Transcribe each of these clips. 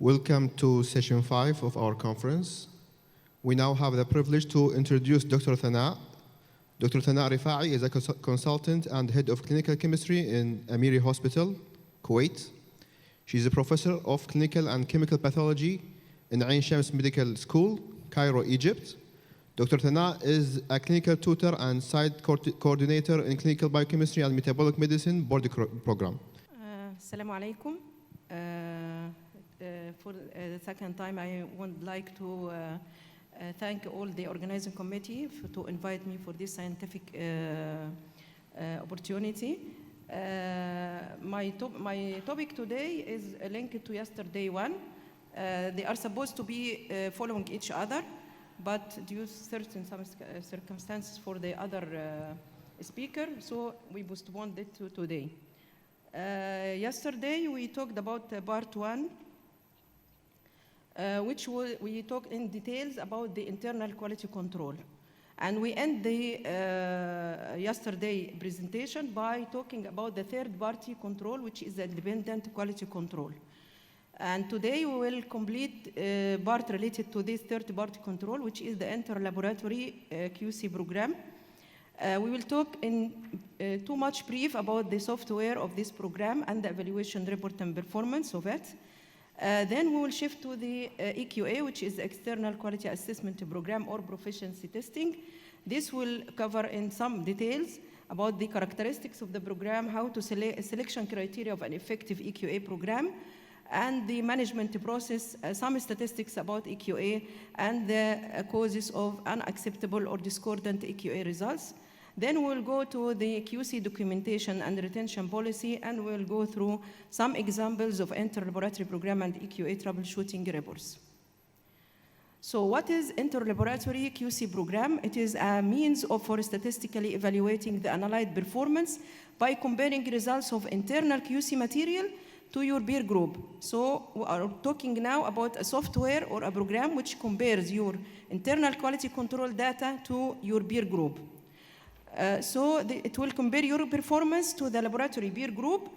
Welcome to session 5 of our conference. We now have the privilege to introduce Dr. Thana. Dr. Thana Rifai is a consultant and head of clinical chemistry in Amiri Hospital, Kuwait. She's a professor of clinical and chemical pathology in Ain Shams Medical School, Cairo, Egypt. Dr. Thana is a clinical tutor and site coordinator in clinical biochemistry and metabolic medicine board program. Assalamu alaikum. For the second time, I would like to thank all the organizing committee to invite me for this scientific opportunity. My topic today is linked to yesterday one. They are supposed to be following each other, but due to certain circumstances for the other speaker, so we postponed it to today. Yesterday we talked about part one, which we talked in details about the internal quality control. And we end the yesterday presentation by talking about the third-party control, which is the independent quality control. And today we will complete part related to this third-party control, which is the inter-laboratory QC program. We will talk in too much brief about the software of this program and the evaluation report and performance of it. Then we will shift to the EQA, which is the External Quality Assessment Program or Proficiency Testing. This will cover in some details about the characteristics of the program, how to select selection criteria of an effective EQA program, and the management process, some statistics about EQA, and the causes of unacceptable or discordant EQA results. Then we'll go to the QC documentation and retention policy, and we'll go through some examples of inter-laboratory program and EQA troubleshooting reports. So what is inter-laboratory QC program? It is a means for statistically evaluating the analyte performance by comparing results of internal QC material to your peer group. So we are talking now about a software or a program which compares your internal quality control data to your peer group. It will compare your performance to the laboratory peer group,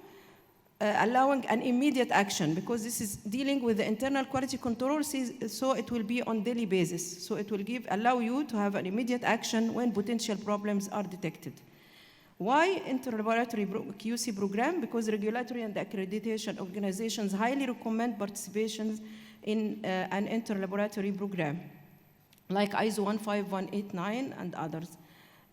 allowing an immediate action, because this is dealing with the internal quality control, so it will be on daily basis. So it will allow you to have an immediate action when potential problems are detected. Why inter-laboratory QC program? Because regulatory and accreditation organizations highly recommend participation in an inter-laboratory program, like ISO 15189 and others.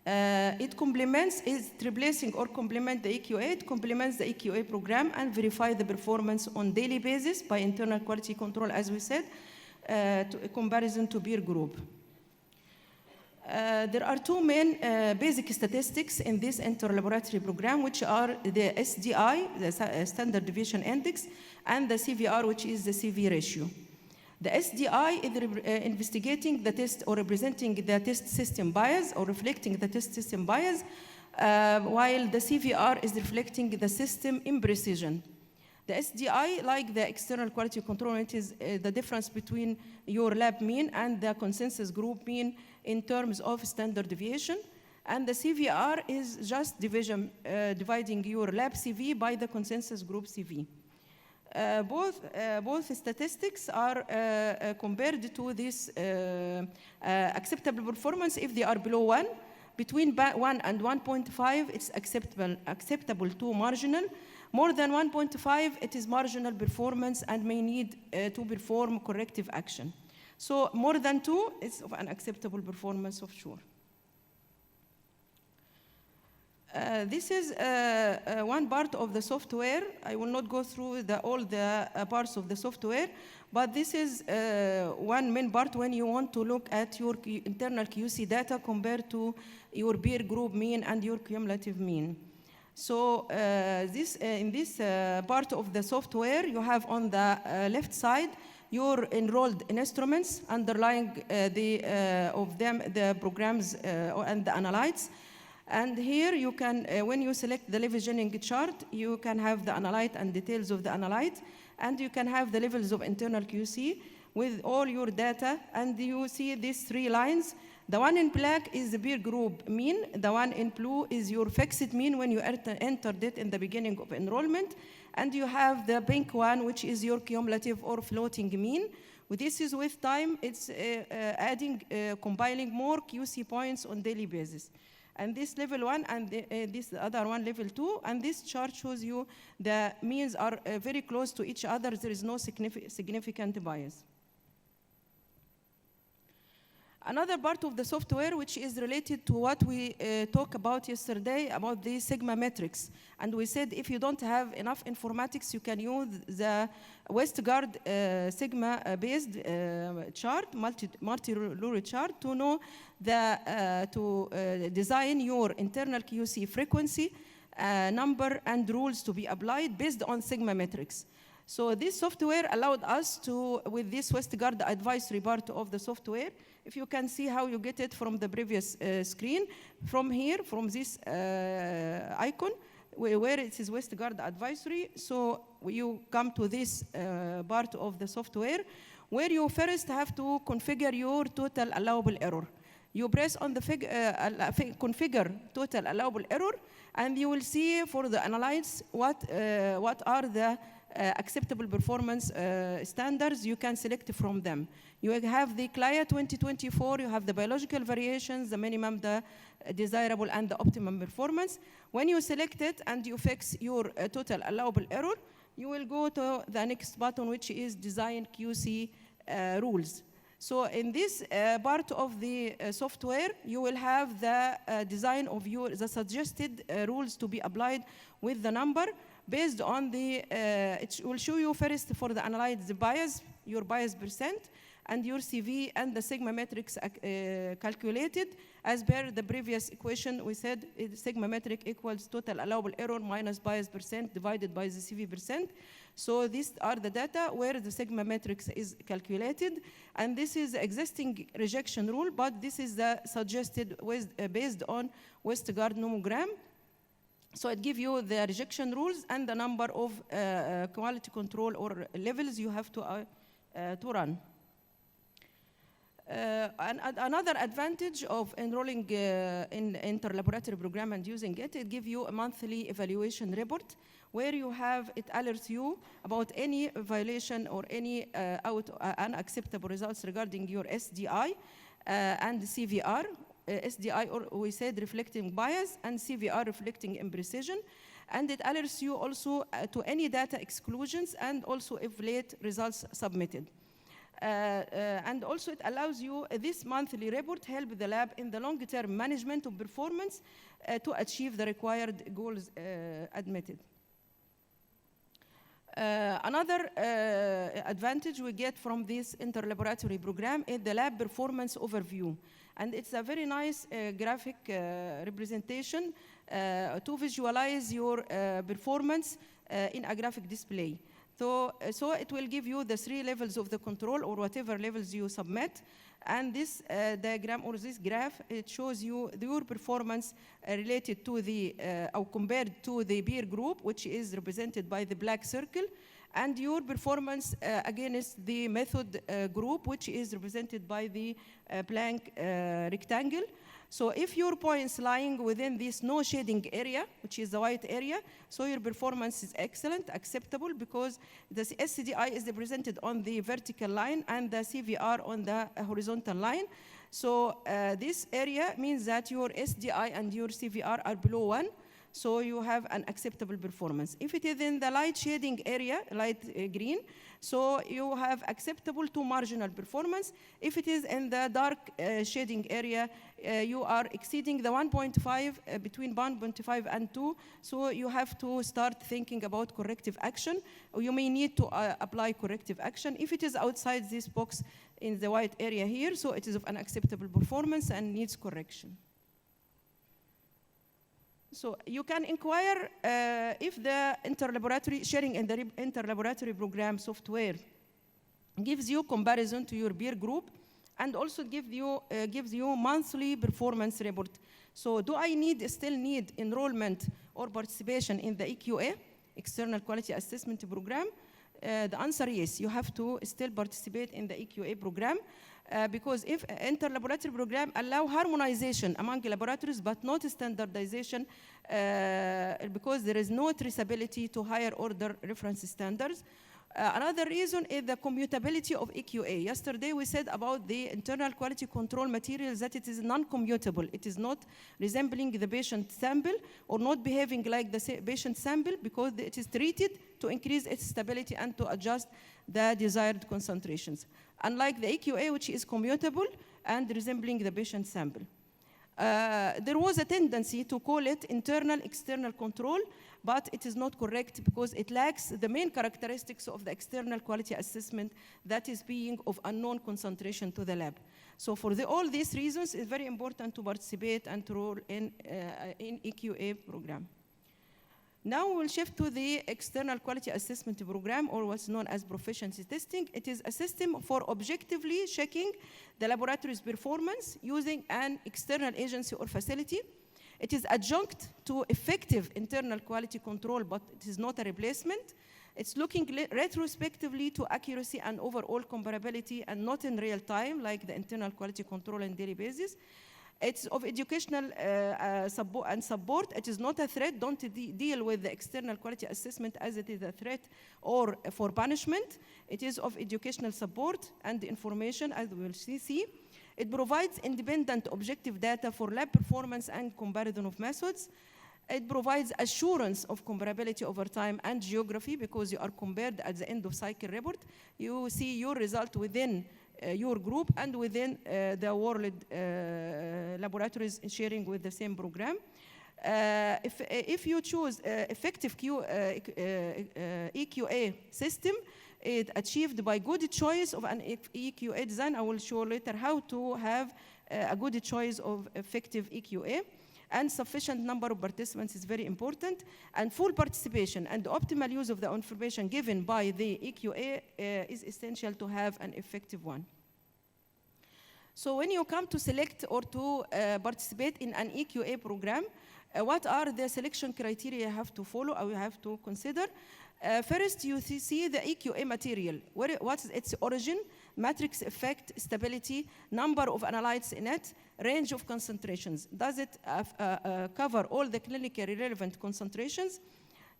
It complements, is replacing or complement the EQA. It complements the EQA program and verify the performance on daily basis by internal quality control, as we said, to comparison to peer group. There are two main basic statistics in this inter-laboratory program, which are the SDI, the Standard Deviation Index, and the CVR, which is the CV ratio. The SDI is investigating the test or representing the test system bias or reflecting the test system bias, while the CVR is reflecting the system imprecision. The SDI, like the external quality control, it is the difference between your lab mean and the consensus group mean in terms of standard deviation. And the CVR is just dividing your lab CV by the consensus group CV. Both statistics are compared to this acceptable performance if they are below 1. Between 1 and 1.5, it's acceptable to marginal. More than 1.5, it is marginal performance and may need to perform corrective action. So more than 2 is of an acceptable performance of sure. This is one part of the software. I will not go through all the parts of the software, but this is one main part when you want to look at your internal QC data compared to your peer group mean and your cumulative mean. So in this part of the software, you have on the left side your enrolled instruments underlying the programs and the analytes. And here you can, when you select the level chart, you can have the analyte and details of the analyte, and you can have the levels of internal QC with all your data, and you see these 3 lines The one in black is the peer group mean. The one in blue is your fixed mean when you entered it in the beginning of enrollment. And you have the pink one, which is your cumulative or floating mean. This is with time, it's compiling more QC points on daily basis. And this level 1 and this other one level 2, and this chart shows you the means are very close to each other. There is no significant bias. Another part of the software which is related to what we talked about yesterday about the sigma metrics. And we said if you don't have enough informatics, you can use the Westgard sigma-based chart, multi-rule chart, to know to design your internal QC frequency, number, and rules to be applied based on sigma metrics. So this software allowed us to, with this Westgard advisory part of the software, if you can see how you get it from the previous screen, from here, from this icon, where it is Westgard advisory, so you come to this part of the software, where you first have to configure your total allowable error. You press on the configure total allowable error, and you will see for the analytes what are the acceptable performance standards. You can select from them. You have the CLIA 2024, you have the biological variations, the minimum, the desirable, and the optimum performance. When you select it and you fix your total allowable error, you will go to the next button, which is design QC rules. So in this part of the software, you will have the design of the suggested rules to be applied with the number based on the, it will show you first for the analyte the bias, your bias percent, and your CV and the sigma metrics calculated as per the previous equation. We said sigma metric equals total allowable error minus bias percent divided by the CV percent. So these are the data where the sigma metrics is calculated, and this is existing rejection rule, but this is the suggested based on Westgard nomogram. So it gives you the rejection rules and the number of quality control or levels you have to run. Another advantage of enrolling in interlaboratory program and using it, it gives you a monthly evaluation report where you have, it alerts you about any violation or any unacceptable results regarding your SDI and CVR. SDI, or we said reflecting bias, and CVR reflecting imprecision. And it alerts you also to any data exclusions and also if late results submitted. And also it allows you, this monthly report help the lab in the long-term management of performance to achieve the required goals admitted. Another advantage we get from this interlaboratory program is the lab performance overview. And it's a very nice graphic representation to visualize your performance in a graphic display. So it will give you the 3 levels of the control or whatever levels you submit. And this diagram or this graph, it shows you your performance related to the, or compared to the peer group, which is represented by the black circle, and your performance against the method group, which is represented by the blank rectangle. So if your points lying within this no shading area, which is the white area, so your performance is excellent, acceptable, because the SCDI is represented on the vertical line and the CVR on the horizontal line. So this area means that your SDI and your CVR are below 1. So you have an acceptable performance. If it is in the light shading area, light green, so you have acceptable to marginal performance. If it is in the dark shading area, you are exceeding the 1.5, between 1.5 and 2, so you have to start thinking about corrective action, or you may need to apply corrective action. If it is outside this box in the white area here, so it is of an acceptable performance and needs correction. So you can inquire if the interlaboratory sharing in the interlaboratory program software gives you comparison to your peer group, and also gives you monthly performance report. So do I still need enrollment or participation in the EQA, External Quality Assessment Program? The answer is yes, you have to still participate in the EQA program. because if inter-laboratory program allow harmonization among laboratories but not standardization because there is no traceability to higher order reference standards. Another reason is the commutability of EQA. Yesterday we said about the internal quality control materials that it is non-commutable. It is not resembling the patient sample or not behaving like the patient sample because it is treated to increase its stability and to adjust the desired concentrations. Unlike the EQA, which is commutable and resembling the patient sample. There was a tendency to call it internal external control, but it is not correct because it lacks the main characteristics of the external quality assessment, that is being of unknown concentration to the lab. So for all these reasons, it's very important to participate and to enroll in EQA program. Now we'll shift to the external quality assessment program, or what's known as proficiency testing. It is a system for objectively checking the laboratory's performance using an external agency or facility. It is adjunct to effective internal quality control, but it is not a replacement. It's looking retrospectively to accuracy and overall comparability and not in real time like the internal quality control on daily basis. It's of educational support. It is not a threat. Don't deal with the external quality assessment as it is a threat or for punishment. It is of educational support and information, as we will see. It provides independent objective data for lab performance and comparison of methods. It provides assurance of comparability over time and geography because you are compared at the end of cycle report. You see your result within your group and within the world laboratories sharing with the same program. If you choose effective EQA system, it achieved by good choice of an EQA design. I will show later how to have a good choice of effective EQA. And sufficient number of participants is very important. And full participation and optimal use of the information given by the EQA is essential to have an effective one. So when you come to select or to participate in an EQA program, what are the selection criteria you have to follow or you have to consider? First, you see the EQA material. What is its origin, matrix effect, stability, number of analytes in it, range of concentrations. Does it cover all the clinically relevant concentrations?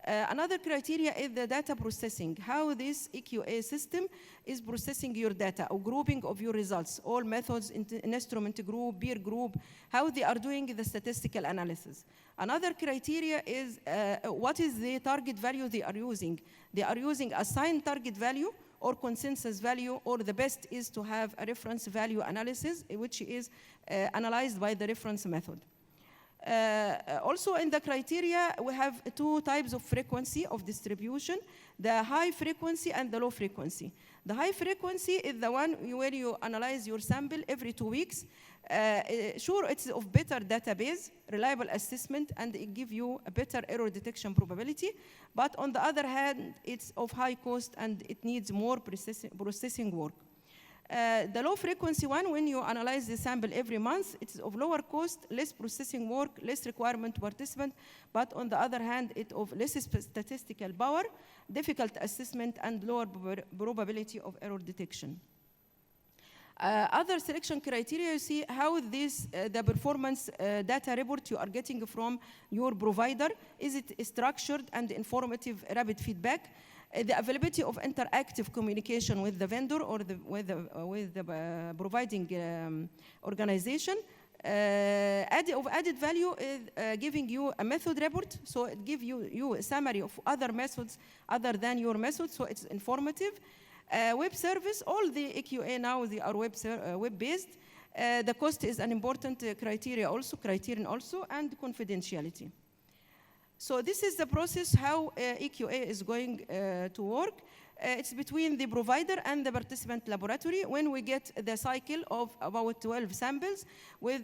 Another criteria is the data processing, how this EQA system is processing your data or grouping of your results, all methods, instrument group, peer group, how they are doing the statistical analysis. Another criteria is what is the target value they are using. They are using assigned target value or consensus value, or the best is to have a reference value analysis, which is analyzed by the reference method. Also in the criteria, we have two types of frequency of distribution, the high frequency and the low frequency. The high frequency is the one where you analyze your sample every 2 weeks. Sure, it's of better database, reliable assessment, and it gives you a better error detection probability. But on the other hand, it's of high cost and it needs more processing work. The low frequency one, when you analyze the sample every month, it's of lower cost, less processing work, less requirement to participant, but on the other hand, it's of less statistical power, difficult assessment, and lower probability of error detection. Other selection criteria, you see how this, the performance data report you are getting from your provider, is it structured and informative rapid feedback? The availability of interactive communication with the vendor or with the providing organization. Added value is giving you a method report, so it gives you a summary of other methods other than your method, so it's informative. Web service, all the EQA now, they are web-based. The cost is an important criterion also, and confidentiality. So this is the process how EQA is going to work. It's between the provider and the participant laboratory. When we get the cycle of about 12 samples,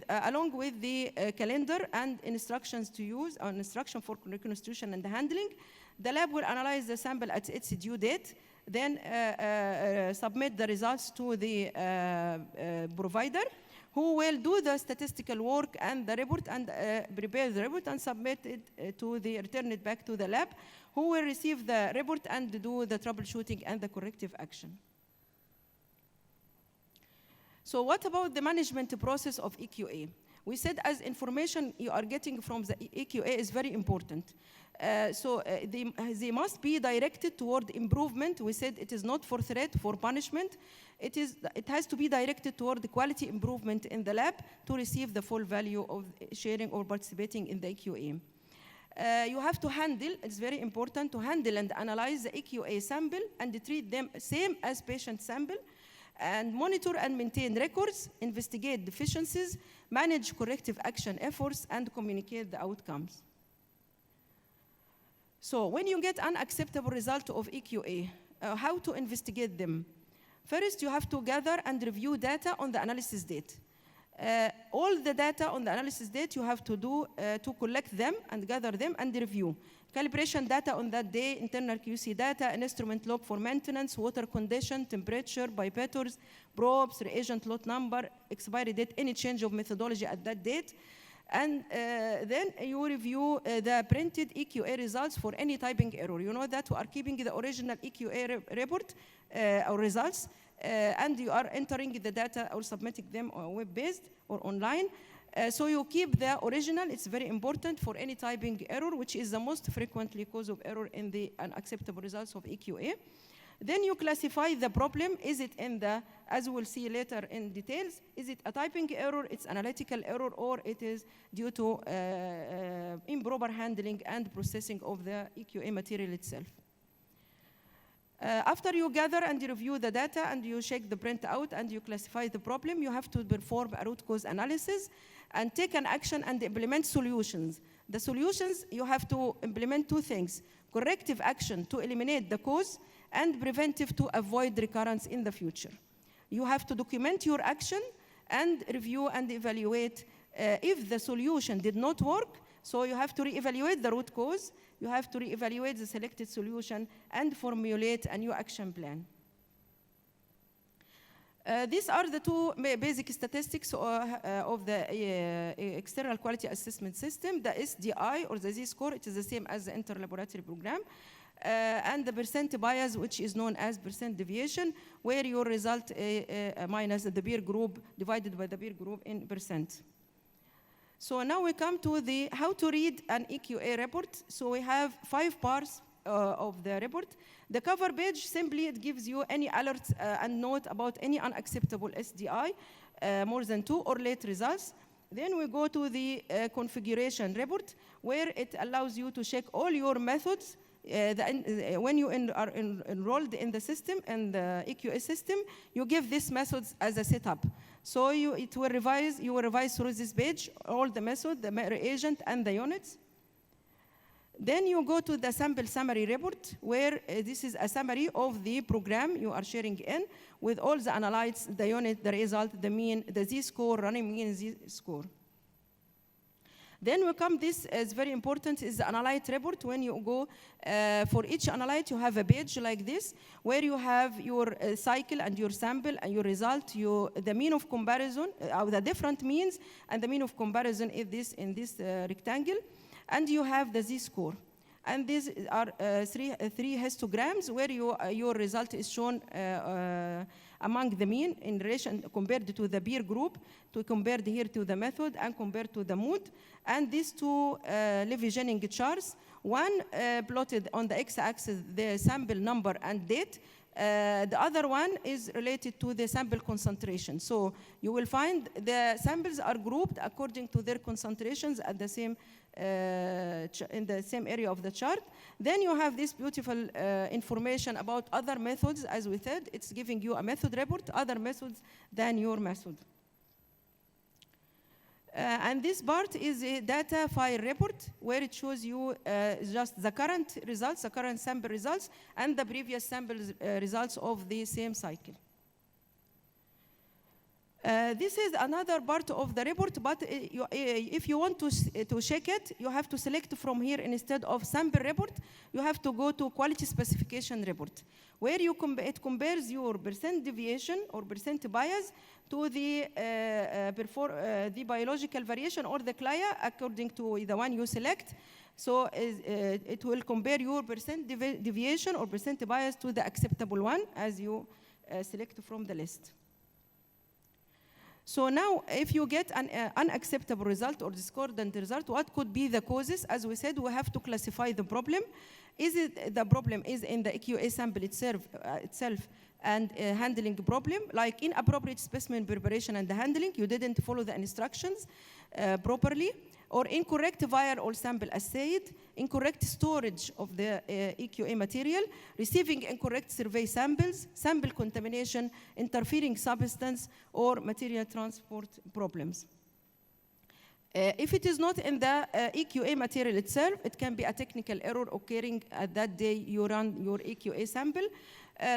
along with the calendar and instructions to use, or instruction for reconstitution and handling, the lab will analyze the sample at its due date, then submit the results to the provider, who will do the statistical work and the report and prepare the report and submit it return it back to the lab, who will receive the report and do the troubleshooting and the corrective action. So what about the management process of EQA? We said as information you are getting from the EQA is very important. They must be directed toward improvement. We said it is not for threat, for punishment. It has to be directed toward the quality improvement in the lab to receive the full value of sharing or participating in the EQA. You have to handle, it's very important to handle and analyze the EQA sample and treat them same as patient sample, and monitor and maintain records, investigate deficiencies, manage corrective action efforts, and communicate the outcomes. So when you get unacceptable result of EQA, how to investigate them? First, you have to gather and review data on the analysis date. All the data on the analysis date you have to do to collect them and gather them and review. Calibration data on that day, internal QC data, an instrument log for maintenance, water condition, temperature, pipettors, probes, reagent lot number, expiry date, any change of methodology at that date. And then you review the printed EQA results for any typing error. You know that we are keeping the original EQA report or results, and you are entering the data or submitting them web-based or online. So you keep the original. It's very important for any typing error, which is the most frequently cause of error in the unacceptable results of EQA. Then you classify the problem. Is it in the, as we'll see later in details, is it a typing error, it's analytical error, or it is due to improper handling and processing of the EQA material itself. After you gather and review the data and you check the printout and you classify the problem, you have to perform a root cause analysis and take an action and implement solutions. The solutions, you have to implement two things: corrective action to eliminate the cause, and preventive to avoid recurrence in the future. You have to document your action and review and evaluate if the solution did not work. So you have to reevaluate the root cause, you have to reevaluate the selected solution, and formulate a new action plan. These are the two basic statistics of the external quality assessment system. The SDI, or the Z-score, it is the same as the inter-laboratory program. And the percent bias, which is known as percent deviation, where your result minus the peer group divided by the peer group in percent. So now we come to the how to read an EQA report. So we have 5 parts of the report. The cover page, simply it gives you any alert and note about any unacceptable SDI, more than 2 or late results. Then we go to the configuration report, where it allows you to check all your methods. When you are enrolled in the system, and the EQA system, you give these methods as a setup. So you will revise through this page all the methods, the reagent, and the units. Then you go to the sample summary report, where this is a summary of the program you are sharing in, with all the analytes, the unit, the result, the mean, the Z-score, running mean Z-score. Then we come, this is very important, is the analyte report. When you go for each analyte, you have a page like this, where you have your cycle and your sample and your result, the mean of comparison, the different means, and the mean of comparison is in this rectangle, and you have the Z-score. And these are three histograms, where your result is shown among the mean in relation compared to the peer group, to compared here to the method and compared to the mood. And these two Levy-Jennings charts, one plotted on the x-axis the sample number and date, the other one is related to the sample concentration. So you will find the samples are grouped according to their concentrations at the same in the same area of the chart. Then you have this beautiful information about other methods. As we said, it's giving you a method report, other methods than your method. And this part is a data file report, where it shows you just the current results, the current sample results, and the previous sample results of the same cycle. This is another part of the report, but if you want to check it, you have to select from here. Instead of sample report, you have to go to quality specification report, where it compares your percent deviation or percent bias to the biological variation or the CLIA according to the one you select. So it will compare your percent deviation or percent bias to the acceptable one as you select from the list. So now, if you get an unacceptable result or discordant result, what could be the causes? As we said, we have to classify the problem. Is it the problem is in the EQA sample itself and handling problem, like inappropriate specimen preparation and handling, you didn't follow the instructions properly, or incorrect vial or sample assayed, incorrect storage of the EQA material, receiving incorrect survey samples, sample contamination, interfering substance, or material transport problems. If it is not in the EQA material itself, it can be a technical error occurring at that day you run your EQA sample,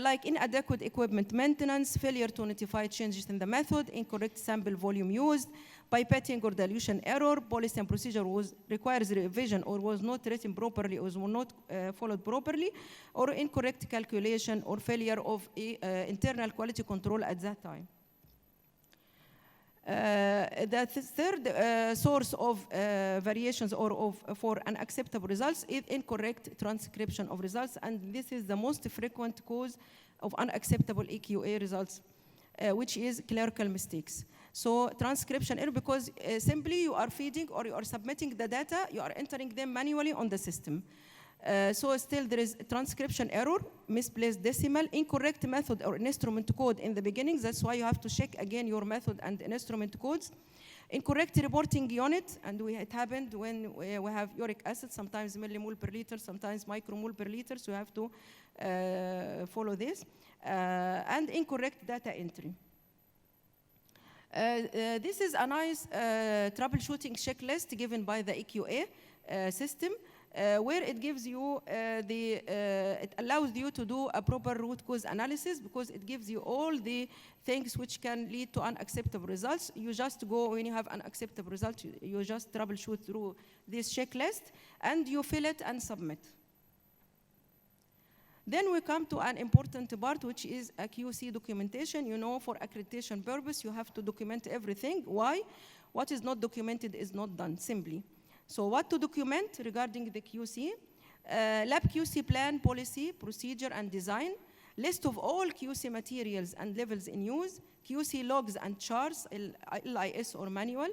like inadequate equipment maintenance, failure to notify changes in the method, incorrect sample volume used, pipetting or dilution error, policy and procedure requires revision or was not written properly or was not followed properly, or incorrect calculation or failure of internal quality control at that time. The third source of variations or for unacceptable results is incorrect transcription of results, and this is the most frequent cause of unacceptable EQA results, which is clerical mistakes. So transcription error, because simply you are feeding or you are submitting the data, you are entering them manually on the system. So still there is transcription error, misplaced decimal, incorrect method or instrument code in the beginning. That's why you have to check again your method and instrument codes. Incorrect reporting unit, and it happened when we have uric acid, sometimes millimole per liter, sometimes micromole per liter, so you have to follow this. And incorrect data entry. This is a nice troubleshooting checklist given by the EQA system. Where it gives you it allows you to do a proper root cause analysis, because it gives you all the things which can lead to unacceptable results. You just go, when you have unacceptable results, you just troubleshoot through this checklist and you fill it and submit. Then we come to an important part, which is a QC documentation. You know, for accreditation purpose, you have to document everything. Why? What is not documented is not done, simply. So what to document regarding the QC? Lab QC plan, policy, procedure, and design. List of all QC materials and levels in use. QC logs and charts, LIS or manual.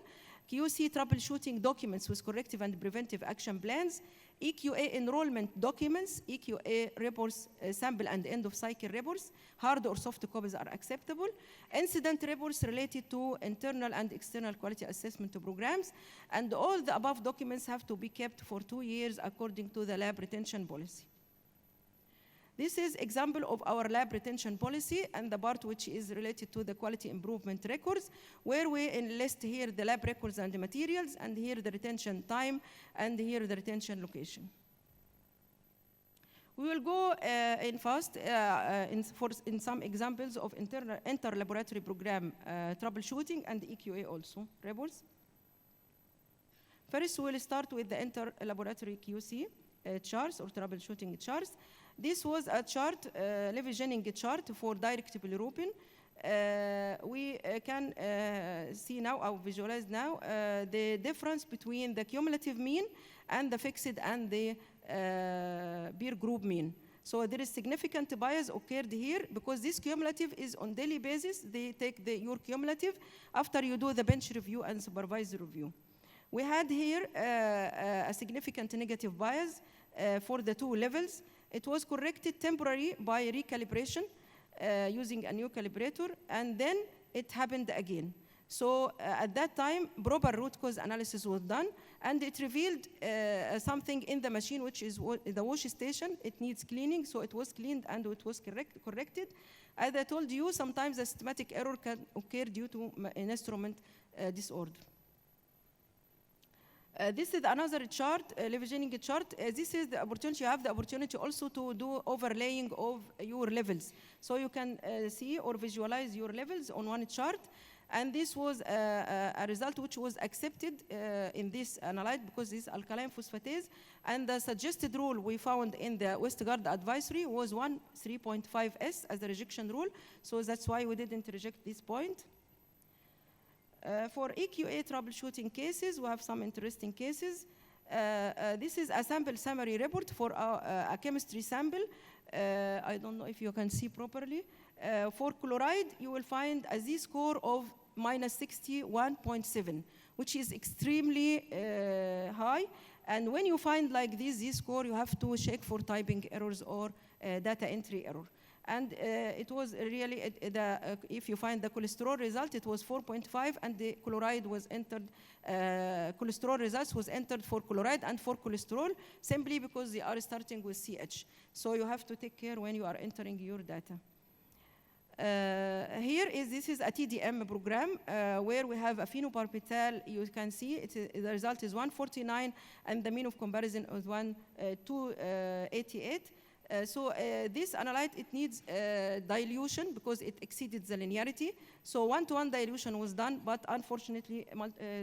QC troubleshooting documents with corrective and preventive action plans. EQA enrollment documents, EQA reports, sample and end of cycle reports, hard or soft copies are acceptable. Incident reports related to internal and external quality assessment programs, and all the above documents have to be kept for 2 years according to the lab retention policy. This is example of our lab retention policy and the part which is related to the quality improvement records, where we enlist here the lab records and the materials, and here the retention time, and here the retention location. We will go in fast in some examples of inter-laboratory program troubleshooting and EQA also reports. First, we'll start with the inter-laboratory QC charts or troubleshooting charts. This was a chart, Levigening chart for direct bilirubin. We can see now, or visualize now, the difference between the cumulative mean and the fixed and the peer group mean. So there is significant bias occurred here, because this cumulative is on daily basis. They take your cumulative after you do the bench review and supervised review. We had here a significant negative bias for the 2 levels. It was corrected temporarily by recalibration using a new calibrator, and then it happened again. So at that time, proper root cause analysis was done, and it revealed something in the machine, which is the wash station. It needs cleaning, so it was cleaned and it was corrected. As I told you, sometimes a systematic error can occur due to an instrument disorder. This is another chart, Levigening chart. This is the opportunity. You have the opportunity also to do overlaying of your levels. So you can see or visualize your levels on one chart. And this was a result which was accepted in this analyte, because this is alkaline phosphatase. And the suggested rule we found in the Westgard advisory was 3.5S as the rejection rule. So that's why we didn't reject this point. For EQA troubleshooting cases, we have some interesting cases. This is a sample summary report for a chemistry sample. I don't know if you can see properly. For chloride, you will find a Z-score of minus 61.7, which is extremely high. And when you find like this score, you have to check for typing errors or data entry error. And it was really, if you find the cholesterol result, it was 4.5, and the chloride was entered, cholesterol results was entered for chloride and for cholesterol, simply because they are starting with CH. So you have to take care when you are entering your data. This is a TDM program where we have a phenobarbital. You can see the result is 149, and the mean of comparison is 288. This analyte, it needs dilution because it exceeded the linearity. So one-to-one dilution was done, but unfortunately,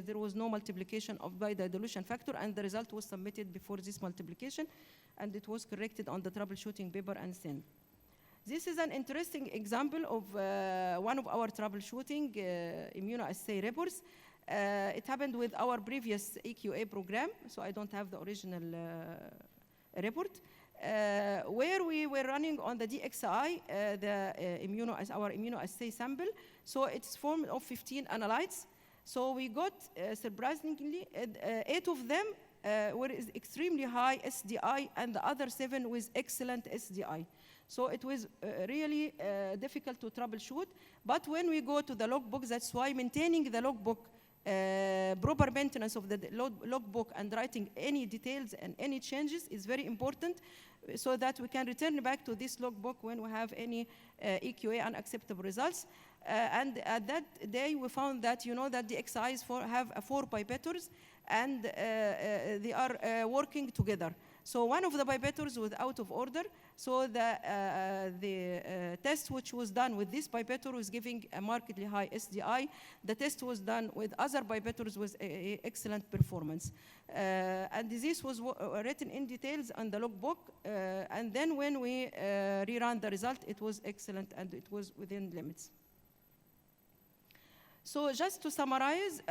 there was no multiplication by the dilution factor, and the result was submitted before this multiplication, and it was corrected on the troubleshooting paper and sent. This is an interesting example of one of our troubleshooting immunoassay reports. It happened with our previous EQA program, so I don't have the original report, where we were running on the DXI, our immunoassay sample. So it's formed of 15 analytes. So we got, surprisingly, 8 of them were extremely high SDI, and the other 7 with excellent SDI. So it was really difficult to troubleshoot. But when we go to the logbook, that's why maintaining the logbook, proper maintenance of the logbook and writing any details and any changes is very important, so that we can return back to this logbook when we have any EQA unacceptable results. And at that day, we found that, that the XIs have 4 pipettors, and they are working together. So one of the pipettors was out of order. So the test which was done with this pipettor was giving a markedly high SDI. The test was done with other pipettors with excellent performance. And this was written in details on the logbook. And then when we rerun the result, it was excellent and it was within limits. So just to summarize,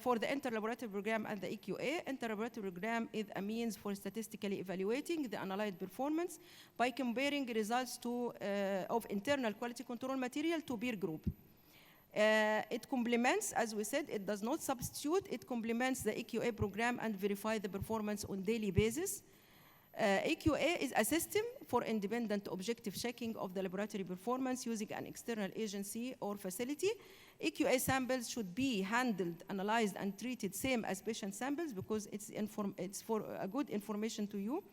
for the interlaboratory program and the EQA, interlaboratory program is a means for statistically evaluating the analyte performance by comparing results of internal quality control material to peer group. It complements, as we said, it does not substitute, it complements the EQA program and verify the performance on daily basis. EQA is a system for independent objective checking of the laboratory performance using an external agency or facility. EQA samples should be handled, analyzed, and treated same as patient samples because it's for a good information to you.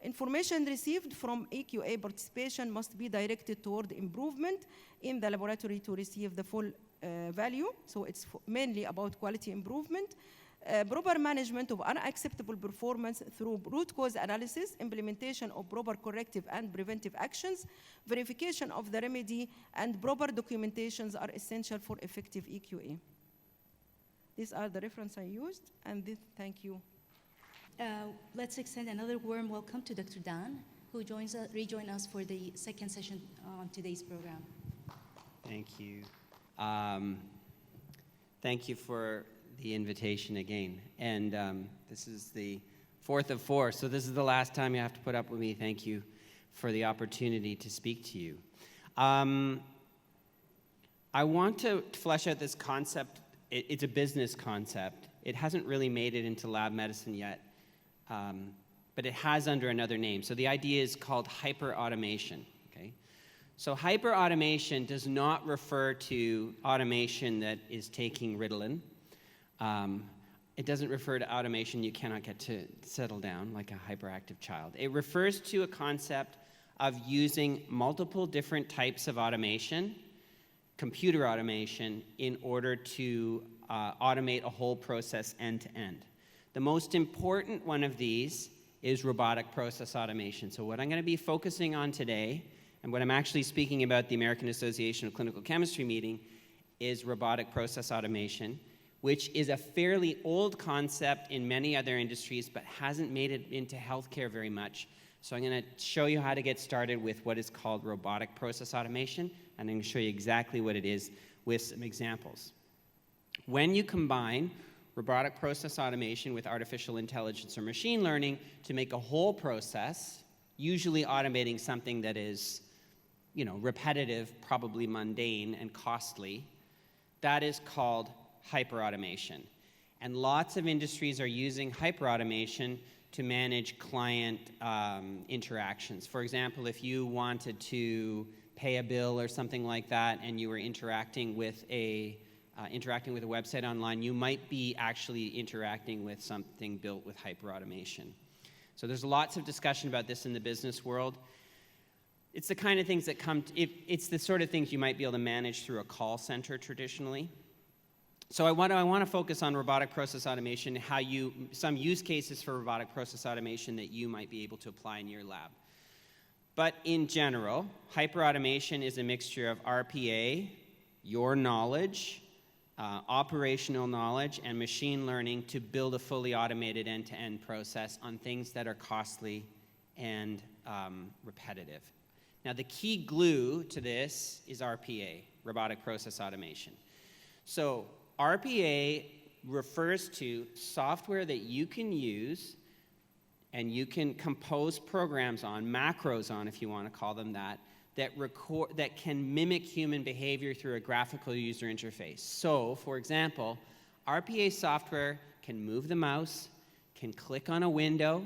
Information received from EQA participation must be directed toward improvement in the laboratory to receive the full value. So it's mainly about quality improvement. Proper management of unacceptable performance through root cause analysis, implementation of proper corrective and preventive actions, verification of the remedy, and proper documentations are essential for effective EQA. These are the references I used, and thank you. Let's extend another warm welcome to Dr. Dan, who rejoined us for the second session on today's program. Thank you. Thank you for the invitation again. And this is the 4th of 4, so this is the last time you have to put up with me. Thank you for the opportunity to speak to you. I want to flesh out this concept. It's a business concept. It hasn't really made it into lab medicine yet, but it has under another name. So the idea is called hyper-automation. Okay? So hyper-automation does not refer to automation that is taking Ritalin. It doesn't refer to automation you cannot get to settle down like a hyperactive child. It refers to a concept of using multiple different types of automation, computer automation, in order to automate a whole process end to end. The most important one of these is robotic process automation. So what I'm going to be focusing on today, and what I'm actually speaking about the American Association of Clinical Chemistry meeting, is robotic process automation, which is a fairly old concept in many other industries, but hasn't made it into healthcare very much. So I'm going to show you how to get started with what is called robotic process automation, and I'm going to show you exactly what it is with some examples. When you combine robotic process automation with artificial intelligence or machine learning to make a whole process, usually automating something that is, repetitive, probably mundane and costly, That is called hyperautomation. And lots of industries are using hyperautomation to manage client interactions. For example, if you wanted to pay a bill or something like that, and you were interacting with a website online, you might be actually interacting with something built with hyperautomation. So there's lots of discussion about this in the business world. It's the kind of things that it's the sort of things you might be able to manage through a call center traditionally. So I want to focus on robotic process automation, some use cases for robotic process automation that you might be able to apply in your lab. But in general, hyperautomation is a mixture of RPA, your knowledge, operational knowledge, and machine learning to build a fully automated end-to-end process on things that are costly and repetitive. Now, the key glue to this is RPA, robotic process automation. So RPA refers to software that you can use and you can compose programs on, macros on if you want to call them that can mimic human behavior through a graphical user interface. So, for example, RPA software can move the mouse, can click on a window,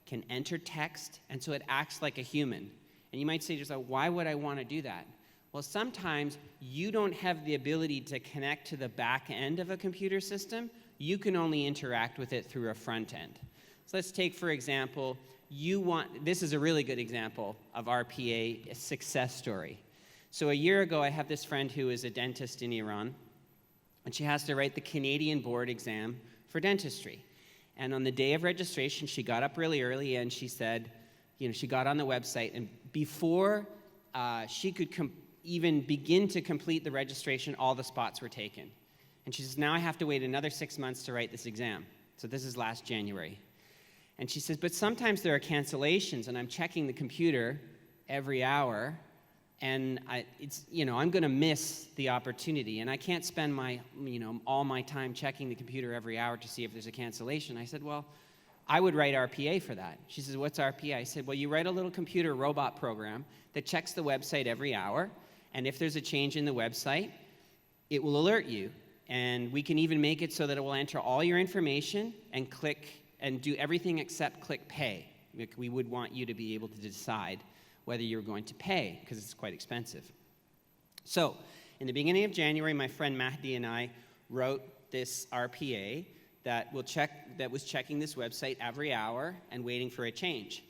can enter text, and so it acts like a human. And you might say to yourself, why would I want to do that? Well, sometimes you don't have the ability to connect to the back end of a computer system. You can only interact with it through a front end. So let's take, for example, this is a really good example of RPA, a success story. So a year ago, I have this friend who is a dentist in Iran, and she has to write the Canadian board exam for dentistry. And on the day of registration, she got up really early, and she said, she got on the website, and before she could even begin to complete the registration, all the spots were taken. And she says, now I have to wait another 6 months to write this exam. So this is last January. And she says, but sometimes there are cancellations, and I'm checking the computer every hour, and I'm going to miss the opportunity, and I can't spend all my time checking the computer every hour to see if there's a cancellation. I said, well, I would write RPA for that. She says, what's RPA? I said, well, you write a little computer robot program that checks the website every hour, and if there's a change in the website, it will alert you, and we can even make it so that it will enter all your information and click and do everything except click pay. We would want you to be able to decide whether you're going to pay, because it's quite expensive. So, in the beginning of January, my friend Mahdi and I wrote this RPA that was checking this website every hour and waiting for a change.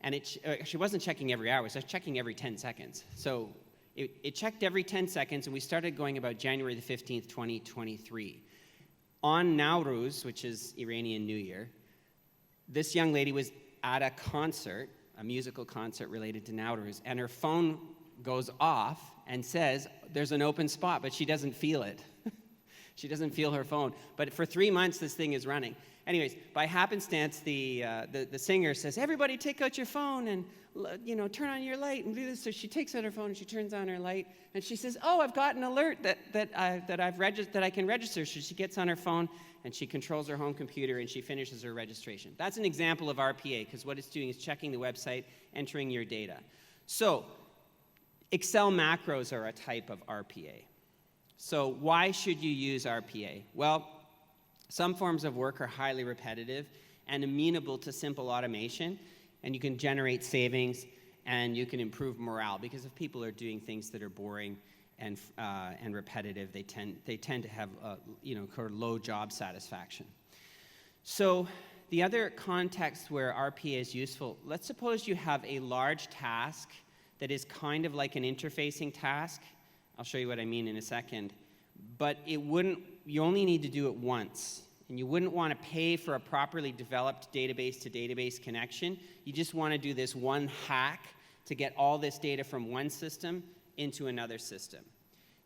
And she wasn't checking every hour, it was just checking every 10 seconds. So it checked every 10 seconds, and we started going about January the 15th, 2023. On Nowruz, which is Iranian New Year, this young lady was at a concert, a musical concert related to Nowruz, and her phone goes off and says, there's an open spot, but she doesn't feel it. She doesn't feel her phone. But for 3 months, this thing is running. Anyways, by happenstance, the singer says, everybody take out your phone and turn on your light and do this. So she takes out her phone and she turns on her light, and she says, oh, I've got an alert that I can register. So she gets on her phone and she controls her home computer and she finishes her registration. That's an example of RPA, because what it's doing is checking the website, entering your data. So Excel macros are a type of RPA. So why should you use RPA? Well, some forms of work are highly repetitive and amenable to simple automation, and you can generate savings and you can improve morale, because if people are doing things that are boring and repetitive, they tend to have low job satisfaction. So the other context where RPA is useful, let's suppose you have a large task that is kind of like an interfacing task. I'll show you what I mean in a second. But you only need to do it once. And you wouldn't want to pay for a properly developed database-to-database connection. You just want to do this one hack to get all this data from one system into another system.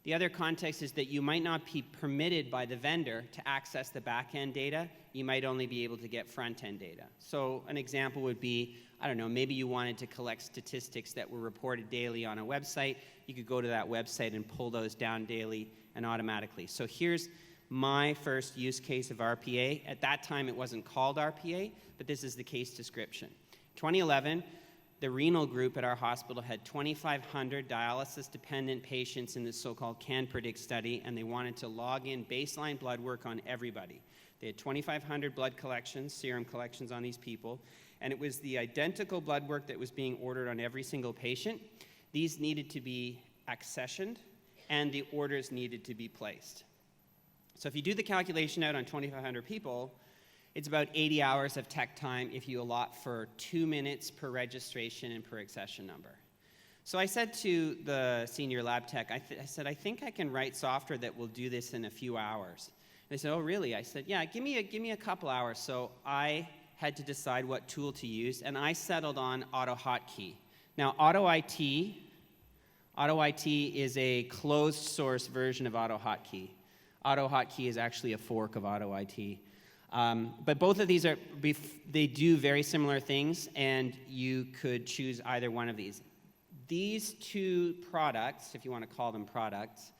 The other context is that you might not be permitted by the vendor to access the back-end data. You might only be able to get front-end data. So an example would be, maybe you wanted to collect statistics that were reported daily on a website. You could go to that website and pull those down daily and automatically. So here's my first use case of RPA. At that time, it wasn't called RPA, but this is the case description. 2011, the renal group at our hospital had 2,500 dialysis-dependent patients in this so-called CanPredict study, and they wanted to log in baseline blood work on everybody. They had 2,500 blood collections, serum collections on these people, and it was the identical blood work that was being ordered on every single patient. These needed to be accessioned, and the orders needed to be placed. So if you do the calculation out on 2,500 people, it's about 80 hours of tech time if you allot for 2 minutes per registration and per accession number. So I said to the senior lab tech, I said, I think I can write software that will do this in a few hours. They said, oh, really? I said, yeah, give me a couple hours. So I had to decide what tool to use, and I settled on AutoHotkey. Now, AutoIT is a closed source version of AutoHotkey. AutoHotkey is actually a fork of AutoIT. But both of these they do very similar things, and you could choose either one of these. These two products, if you want to call them products,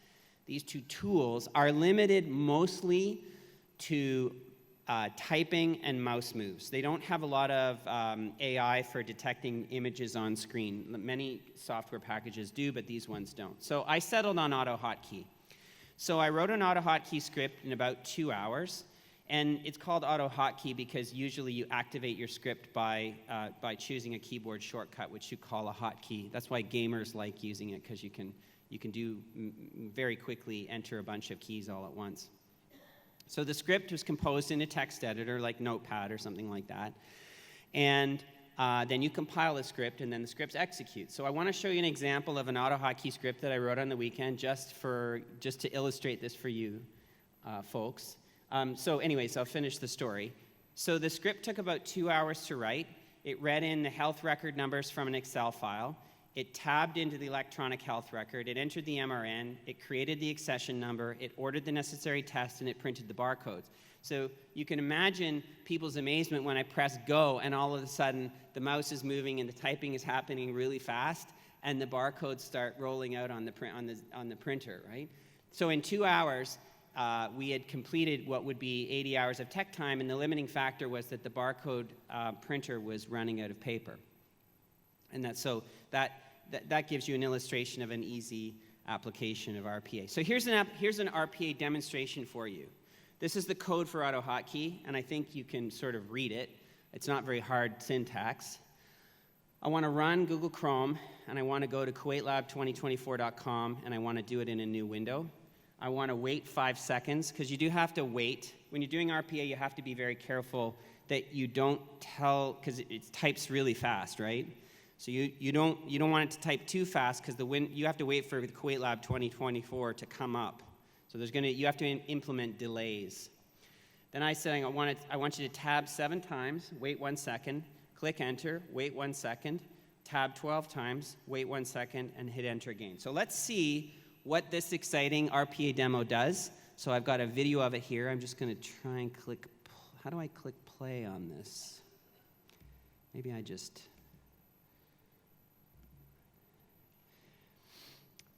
these two tools are limited mostly to typing and mouse moves. They don't have a lot of AI for detecting images on screen. Many software packages do, but these ones don't. So I settled on AutoHotkey. So I wrote an AutoHotkey script in about 2 hours. And it's called AutoHotkey because usually you activate your script by choosing a keyboard shortcut, which you call a hotkey. That's why gamers like using it, because you can very quickly enter a bunch of keys all at once. So the script was composed in a text editor like Notepad or something like that. And then you compile the script, and then the script executes. So I want to show you an example of an AutoHotkey script that I wrote on the weekend just to illustrate this for you folks. So anyways, I'll finish the story. So the script took about 2 hours to write. It read in the health record numbers from an Excel file. It tabbed into the electronic health record. It entered the MRN. It created the accession number. It ordered the necessary test, and it printed the barcodes. So you can imagine people's amazement when I press go, and all of a sudden the mouse is moving and the typing is happening really fast, and the barcodes start rolling out on the printer, right? So in 2 hours, we had completed what would be 80 hours of tech time, and the limiting factor was that the barcode printer was running out of paper. And that gives you an illustration of an easy application of RPA. So here's an RPA demonstration for you. This is the code for AutoHotkey, and I think you can sort of read it. It's not very hard syntax. I want to run Google Chrome, and I want to go to kuwaitlab2024.com, and I want to do it in a new window. I want to wait 5 seconds, because you do have to wait. When you're doing RPA, you have to be very careful that you don't because it types really fast, right? So you don't want it to type too fast, because you have to wait for the Kuwait Lab 2024 to come up. So you have to implement delays. Then I said, I want you to tab 7 times, wait 1 second, click enter, wait 1 second, tab 12 times, wait 1 second, and hit enter again. So let's see what this exciting RPA demo does. So I've got a video of it here. I'm just going to try and click. How do I click play on this? Maybe I just.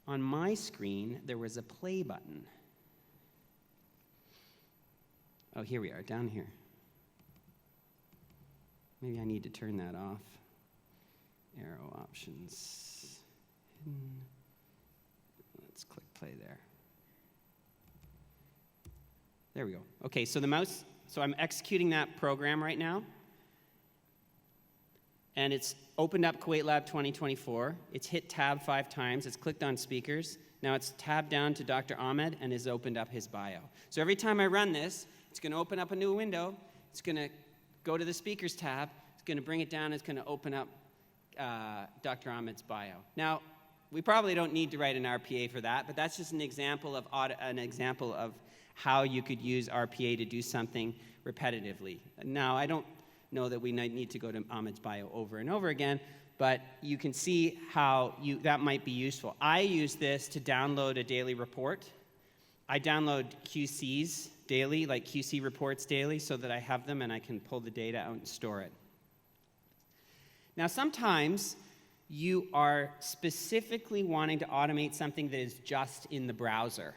On my screen, there was a play button. Oh, here we are, down here. Maybe I need to turn that off. Arrow options. Hidden. Let's click play there. There we go. Okay, so so I'm executing that program right now. And it's opened up Kuwait Lab 2024. It's hit tab 5 times. It's clicked on speakers. Now it's tabbed down to Dr. Ahmad and has opened up his bio. So every time I run this, it's going to open up a new window. It's going to go to the speakers tab. It's going to bring it down. It's going to open up Dr. Ahmad's bio. Now, we probably don't need to write an RPA for that, but that's just an example of how you could use RPA to do something repetitively. Now, I don't know that we need to go to Ahmad's bio over and over again, but you can see how that might be useful. I use this to download a daily report. I download QCs daily, like QC reports daily, so that I have them and I can pull the data out and store it. Now, sometimes you are specifically wanting to automate something that is just in the browser.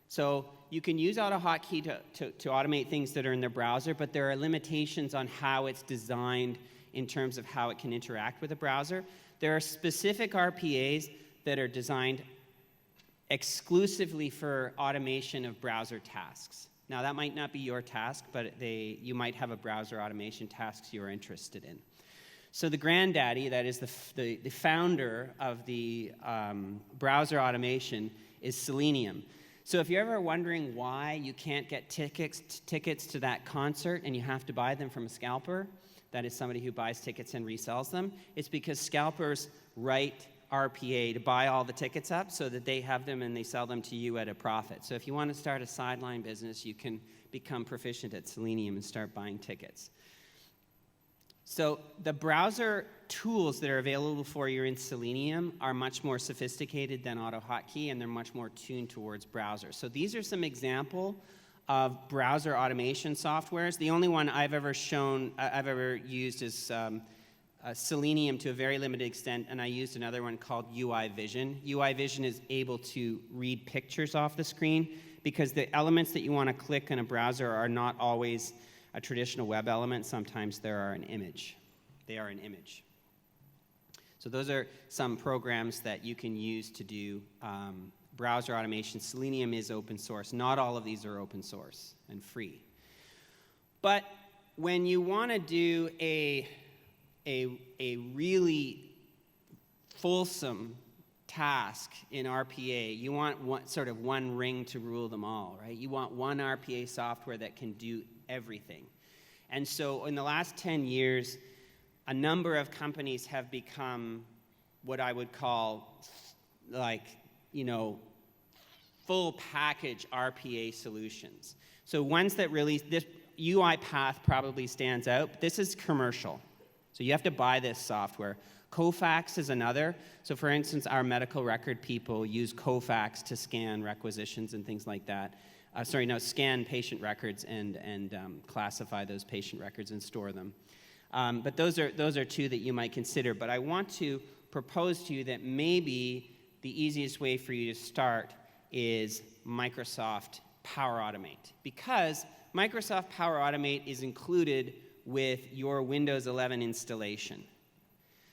So you can use AutoHotkey to automate things that are in the browser, but there are limitations on how it's designed in terms of how it can interact with a browser. There are specific RPAs that are designed exclusively for automation of browser tasks. Now, that might not be your task, but you might have a browser automation task you're interested in. So the granddaddy, that is the founder of the browser automation, is Selenium. So if you're ever wondering why you can't get tickets to that concert and you have to buy them from a scalper, that is somebody who buys tickets and resells them, it's because scalpers write RPA to buy all the tickets up so that they have them and they sell them to you at a profit. So if you want to start a sideline business, you can become proficient at Selenium and start buying tickets. So the browser tools that are available for you in Selenium are much more sophisticated than AutoHotkey, and they're much more tuned towards browsers. So these are some examples of browser automation softwares. The only one I've ever used is Selenium to a very limited extent, and I used another one called UI Vision. UI Vision is able to read pictures off the screen because the elements that you want to click in a browser are not always a traditional web element. Sometimes they are an image. So those are some programs that you can use to do browser automation. Selenium is open source. Not all of these are open source and free. But when you want to do a really fulsome task in RPA, you want one ring to rule them all, right? You want one RPA software that can do everything. And so in the last 10 years, a number of companies have become what I would call full package RPA solutions. So ones that release, this UiPath probably stands out, but this is commercial. So you have to buy this software. Kofax is another. So for instance, our medical record people use Kofax to scan requisitions and things like that. Scan patient records and classify those patient records and store them. But those are two that you might consider. But I want to propose to you that maybe the easiest way for you to start is Microsoft Power Automate, because Microsoft Power Automate is included with your Windows 11 installation.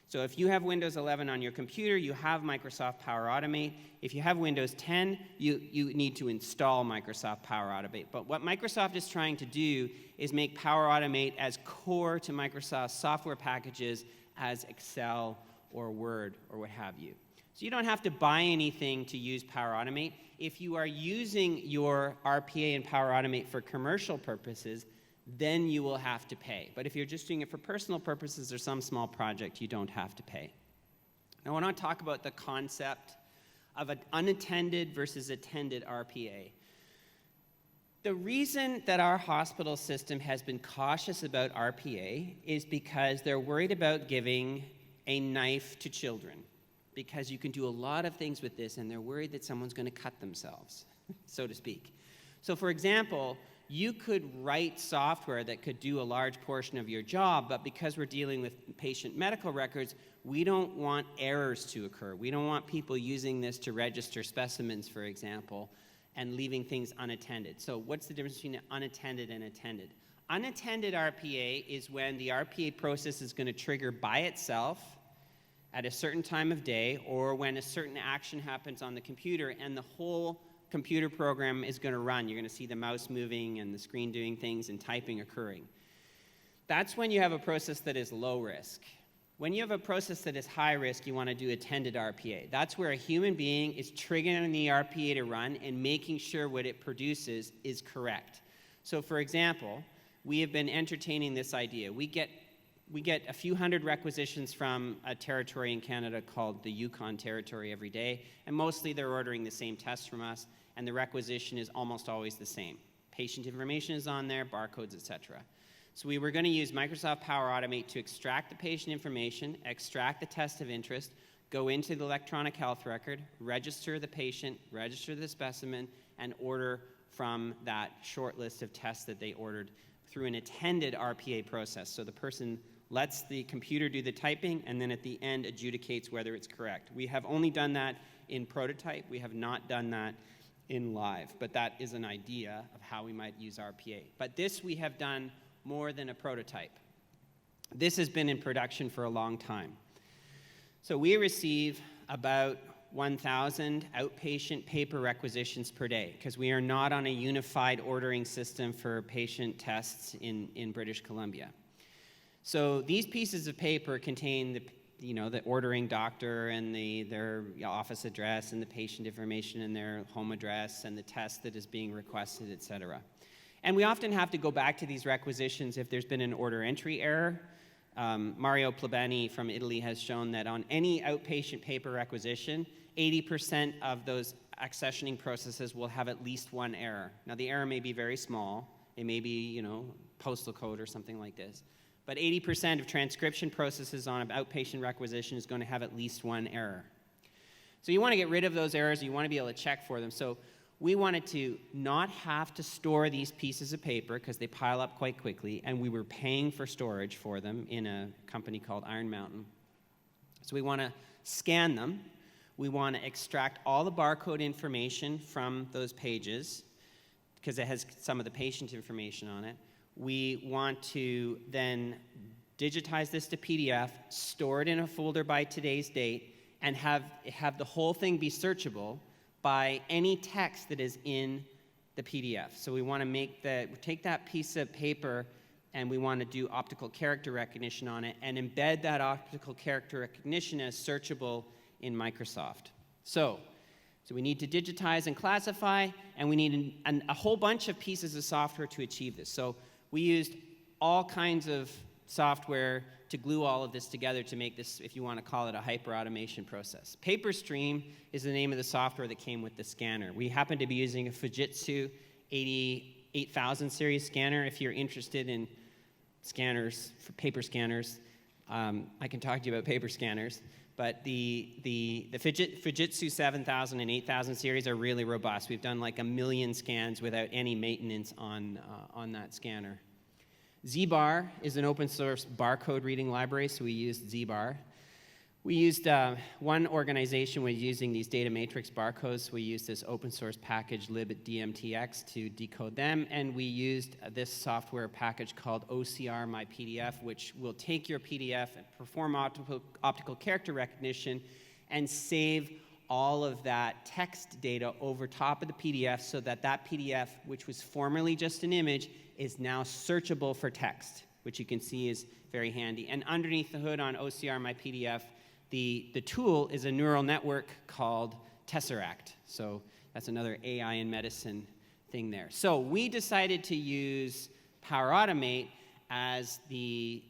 So if you have Windows 11 on your computer, you have Microsoft Power Automate. If you have Windows 10, you need to install Microsoft Power Automate. But what Microsoft is trying to do is make Power Automate as core to Microsoft's software packages as Excel or Word or what have you. So you don't have to buy anything to use Power Automate. If you are using your RPA and Power Automate for commercial purposes, then you will have to pay. But if you're just doing it for personal purposes or some small project, you don't have to pay. Now, I want to talk about the concept of an unattended versus attended RPA. The reason that our hospital system has been cautious about RPA is because they're worried about giving a knife to children, because you can do a lot of things with this, and they're worried that someone's going to cut themselves, so to speak. So, for example, you could write software that could do a large portion of your job, but because we're dealing with patient medical records, we don't want errors to occur. We don't want people using this to register specimens, for example, and leaving things unattended. So what's the difference between unattended and attended? Unattended RPA is when the RPA process is going to trigger by itself at a certain time of day, or when a certain action happens on the computer and the whole computer program is going to run. You're going to see the mouse moving and the screen doing things and typing occurring. That's when you have a process that is low risk. When you have a process that is high risk, you want to do attended RPA. That's where a human being is triggering the RPA to run and making sure what it produces is correct. So for example, we have been entertaining this idea. We get a few hundred requisitions from a territory in Canada called the Yukon Territory every day, and mostly they're ordering the same tests from us, and the requisition is almost always the same. Patient information is on there, barcodes, etc. So we were going to use Microsoft Power Automate to extract the patient information, extract the test of interest, go into the electronic health record, register the patient, register the specimen, and order from that short list of tests that they ordered through an attended RPA process. So the person lets the computer do the typing, and then at the end adjudicates whether it's correct. We have only done that in prototype. We have not done that in live, but that is an idea of how we might use RPA. But this we have done more than a prototype. This has been in production for a long time. So we receive about 1,000 outpatient paper requisitions per day because we are not on a unified ordering system for patient tests in British Columbia. So these pieces of paper contain the ordering doctor and their office address and the patient information and their home address and the test that is being requested, et cetera. And we often have to go back to these requisitions if there's been an order entry error. Mario Plebani from Italy has shown that on any outpatient paper requisition, 80% of those accessioning processes will have at least one error. Now, the error may be very small. It may be, postal code or something like this. But 80% of transcription processes on an outpatient requisition is going to have at least one error. So you want to get rid of those errors. You want to be able to check for them. So we wanted to not have to store these pieces of paper because they pile up quite quickly, and we were paying for storage for them in a company called Iron Mountain. So we want to scan them. We want to extract all the barcode information from those pages because it has some of the patient information on it. We want to then digitize this to PDF, store it in a folder by today's date, and have the whole thing be searchable by any text that is in the PDF. So we want to take that piece of paper and we want to do optical character recognition on it and embed that optical character recognition as searchable in Microsoft. So we need to digitize and classify, and we need a whole bunch of pieces of software to achieve this. So we used all kinds of software to glue all of this together to make this, if you want to call it, a hyper-automation process. PaperStream is the name of the software that came with the scanner. We happen to be using a Fujitsu 8000 series scanner. If you're interested in scanners, for paper scanners, I can talk to you about paper scanners. But the Fujitsu 7000 and 8000 series are really robust. We've done like 1 million scans without any maintenance on that scanner. ZBar is an open source barcode reading library, so we used ZBar. We used, one organization was using these data matrix barcodes. We used this open source package libdmtx to decode them, and we used this software package called OCR My PDF, which will take your PDF and perform optical character recognition and save all of that text data over top of the PDF so that PDF, which was formerly just an image, is now searchable for text, which you can see is very handy. And underneath the hood on OCR My PDF, the tool is a neural network called Tesseract. So that's another AI in medicine thing there. So we decided to use Power Automate as the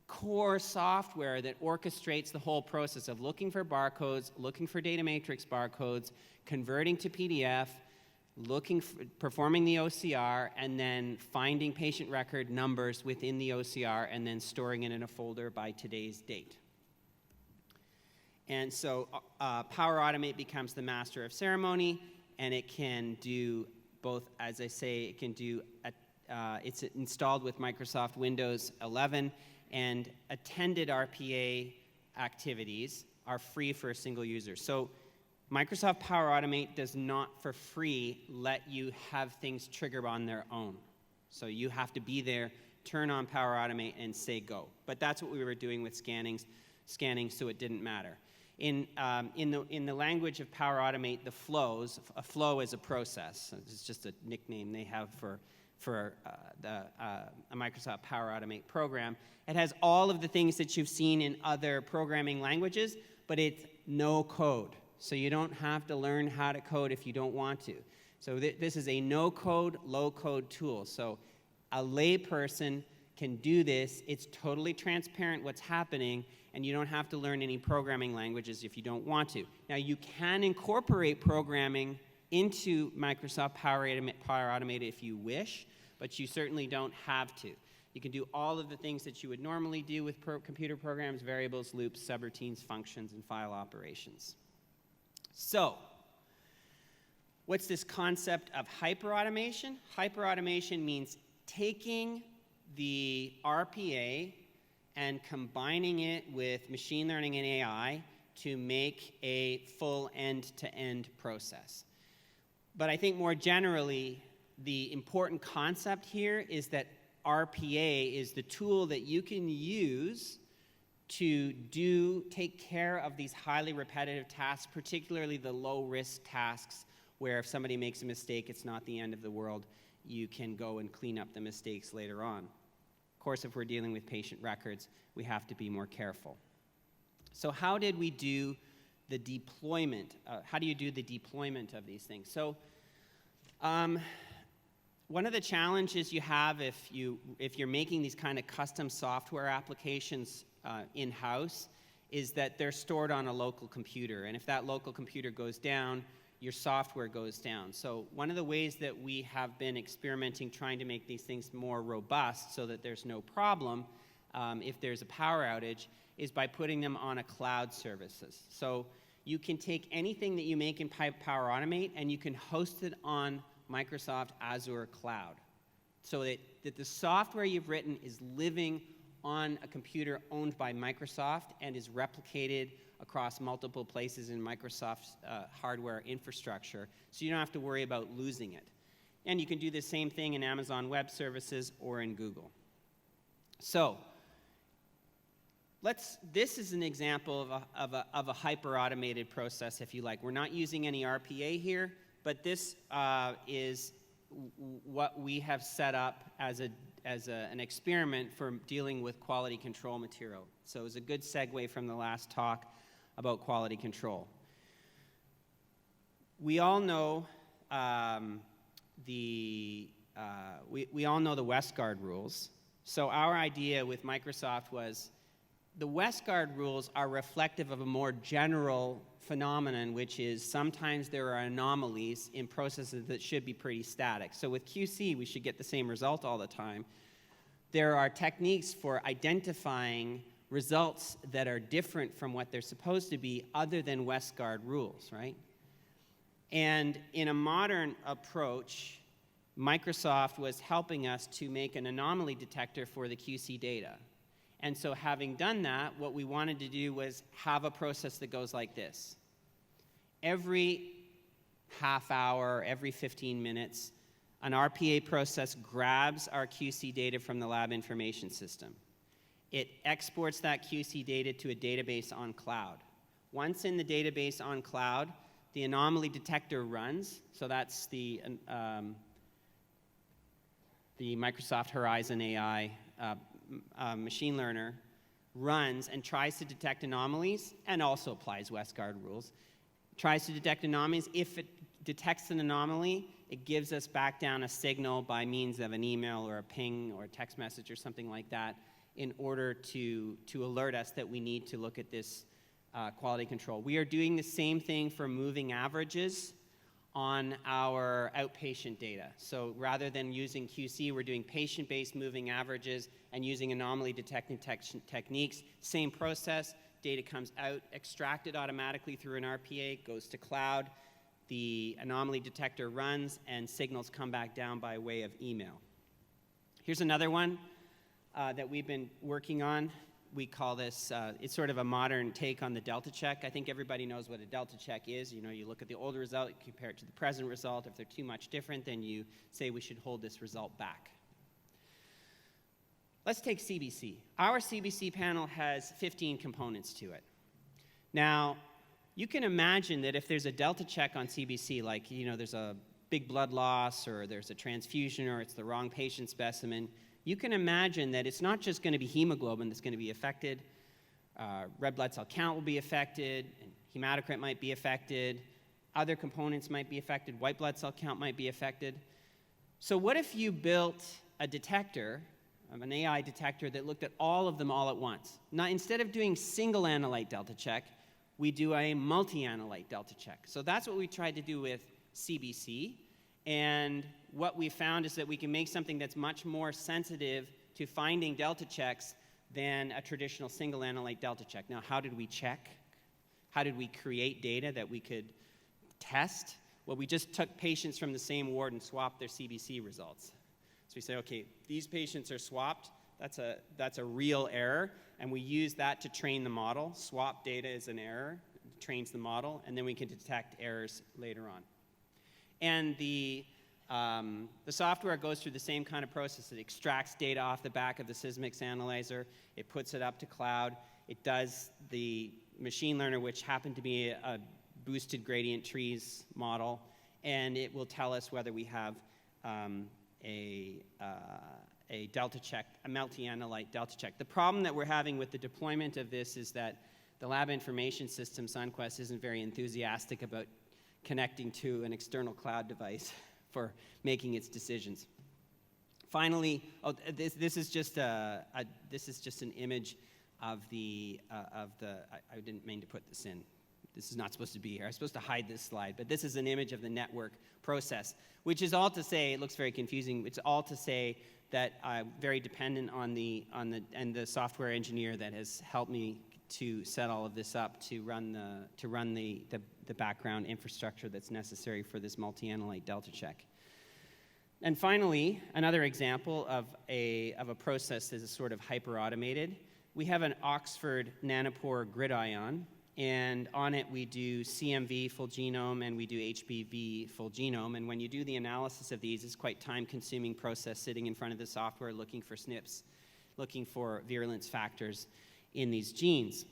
core software that orchestrates the whole process of looking for barcodes, looking for data matrix barcodes, converting to PDF, performing the OCR, and then finding patient record numbers within the OCR, and then storing it in a folder by today's date. And so Power Automate becomes the master of ceremony, and it can do both, as I say, it can do, it's installed with Microsoft Windows 11, and attended RPA activities are free for a single user. So Microsoft Power Automate does not for free let you have things trigger on their own. So you have to be there, turn on Power Automate, and say go. But that's what we were doing with scanning, so it didn't matter. In the language of Power Automate, the flows, a flow is a process. It's just a nickname they have for a Microsoft Power Automate program. It has all of the things that you've seen in other programming languages, but it's no code. So you don't have to learn how to code if you don't want to. So this is a no-code, low-code tool. So a layperson can do this. It's totally transparent what's happening, and you don't have to learn any programming languages if you don't want to. Now, you can incorporate programming into Microsoft Power Automate if you wish, but you certainly don't have to. You can do all of the things that you would normally do with computer programs: variables, loops, subroutines, functions, and file operations. So, what's this concept of hyperautomation? Hyperautomation means taking the RPA and combining it with machine learning and AI to make a full end-to-end process. But I think more generally, the important concept here is that RPA is the tool that you can use to take care of these highly repetitive tasks, particularly the low-risk tasks where if somebody makes a mistake, it's not the end of the world. You can go and clean up the mistakes later on. Of course, if we're dealing with patient records, we have to be more careful. So how did we do the deployment? How do you do the deployment of these things? So one of the challenges you have if you're making these kind of custom software applications in-house is that they're stored on a local computer. And if that local computer goes down, your software goes down. So one of the ways that we have been experimenting trying to make these things more robust so that there's no problem if there's a power outage is by putting them on a cloud services. So you can take anything that you make in Power Automate and you can host it on Microsoft Azure Cloud so that the software you've written is living on a computer owned by Microsoft and is replicated across multiple places in Microsoft's hardware infrastructure, so you don't have to worry about losing it. And you can do the same thing in Amazon Web Services or in Google. So this is an example of a hyper-automated process, if you like. We're not using any RPA here, but this is what we have set up as an experiment for dealing with quality control material. So it was a good segue from the last talk about quality control. We all know we all know the Westguard rules. So our idea with Microsoft was the Westguard rules are reflective of a more general phenomenon, which is sometimes there are anomalies in processes that should be pretty static. So with QC, we should get the same result all the time. There are techniques for identifying results that are different from what they're supposed to be other than Westguard rules, right? And in a modern approach, Microsoft was helping us to make an anomaly detector for the QC data. And so having done that, what we wanted to do was have a process that goes like this. Every half hour, every 15 minutes, an RPA process grabs our QC data from the lab information system. It exports that QC data to a database on cloud. Once in the database on cloud, the anomaly detector runs. So that's the Microsoft Horizon AI machine learner runs and tries to detect anomalies and also applies Westguard rules. Tries to detect anomalies. If it detects an anomaly, it gives us back down a signal by means of an email or a ping or a text message or something like that in order to alert us that we need to look at this quality control. We are doing the same thing for moving averages on our outpatient data. So rather than using QC, we're doing patient-based moving averages and using anomaly detecting techniques. Same process, data comes out, extracted automatically through an RPA, goes to cloud, the anomaly detector runs, and signals come back down by way of email. Here's another one that we've been working on. We call this, it's sort of a modern take on the delta check. I think everybody knows what a delta check is. You know, you look at the old result, you compare it to the present result. If they're too much different, then you say we should hold this result back. Let's take CBC. Our CBC panel has 15 components to it. Now, you can imagine that if there's a delta check on CBC, like, you know, there's a big blood loss or there's a transfusion or it's the wrong patient specimen, you can imagine that it's not just going to be hemoglobin that's going to be affected. Red blood cell count will be affected, and hematocrit might be affected. Other components might be affected. White blood cell count might be affected. So what if you built a detector, an AI detector, that looked at all of them all at once? Now, instead of doing single analyte delta check, we do a multi-analyte delta check. So that's what we tried to do with CBC. And what we found is that we can make something that's much more sensitive to finding delta checks than a traditional single analyte delta check. Now, how did we check? How did we create data that we could test? Well, we just took patients from the same ward and swapped their CBC results. So we say, okay, these patients are swapped. That's a real error. And we use that to train the model. Swap data is an error. It trains the model. And then we can detect errors later on. And the The software goes through the same kind of process. It extracts data off the back of the Sysmex analyzer. It puts it up to cloud. It does the machine learner, which happened to be a boosted gradient trees model, and it will tell us whether we have a delta check, a multi-analyte delta check. The problem that we're having with the deployment of this is that the lab information system, SunQuest, isn't very enthusiastic about connecting to an external cloud device for making its decisions. Finally, this is just an image of the I didn't mean to put this in. This is not supposed to be here. I'm supposed to hide this slide, but this is an image of the network process, which is all to say, it looks very confusing. It's all to say that I'm very dependent on the software engineer that has helped me to set all of this up to run the background infrastructure that's necessary for this multi-analyte delta check. And finally, another example of a process that is sort of hyper-automated. We have an Oxford nanopore gridiron, and on it we do CMV full genome and we do HBV full genome. And when you do the analysis of these, it's quite time-consuming process sitting in front of the software looking for SNPs, looking for virulence factors in these genes.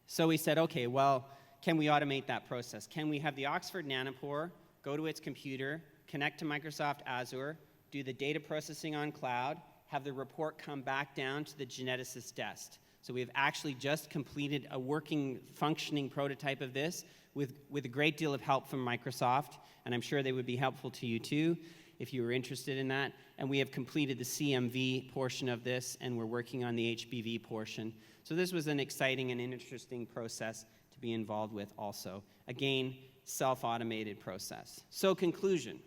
So we said, okay, well, can we automate that process? Can we have the Oxford nanopore go to its computer, connect to Microsoft Azure, do the data processing on cloud, have the report come back down to the geneticist's desk? So we've actually just completed a working, functioning prototype of this with a great deal of help from Microsoft, and I'm sure they would be helpful to you too if you were interested in that. And we have completed the CMV portion of this, and we're working on the HBV portion. So this was an exciting and interesting process to be involved with also. Again, self-automated process. So conclusion.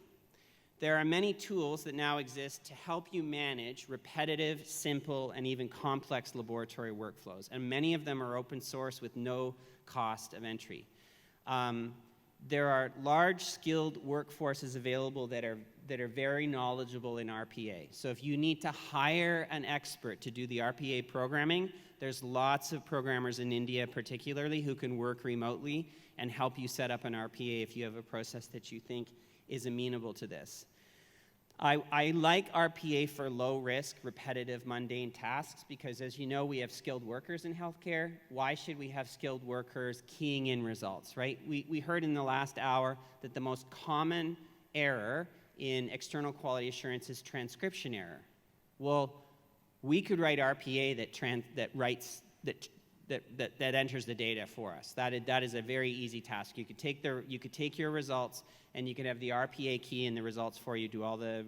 There are many tools that now exist to help you manage repetitive, simple, and even complex laboratory workflows, and many of them are open source with no cost of entry. There are large, skilled workforces available that are very knowledgeable in RPA. So if you need to hire an expert to do the RPA programming, there's lots of programmers in India particularly who can work remotely and help you set up an RPA if you have a process that you think is amenable to this. I like RPA for low-risk, repetitive, mundane tasks because, as you know, we have skilled workers in healthcare. Why should we have skilled workers keying in results, right? We heard in the last hour that the most common error in external quality assurance is transcription error. Well, we could write RPA that enters the data for us. That is a very easy task. You could take your results and you could have the RPA key in the results for you, do all the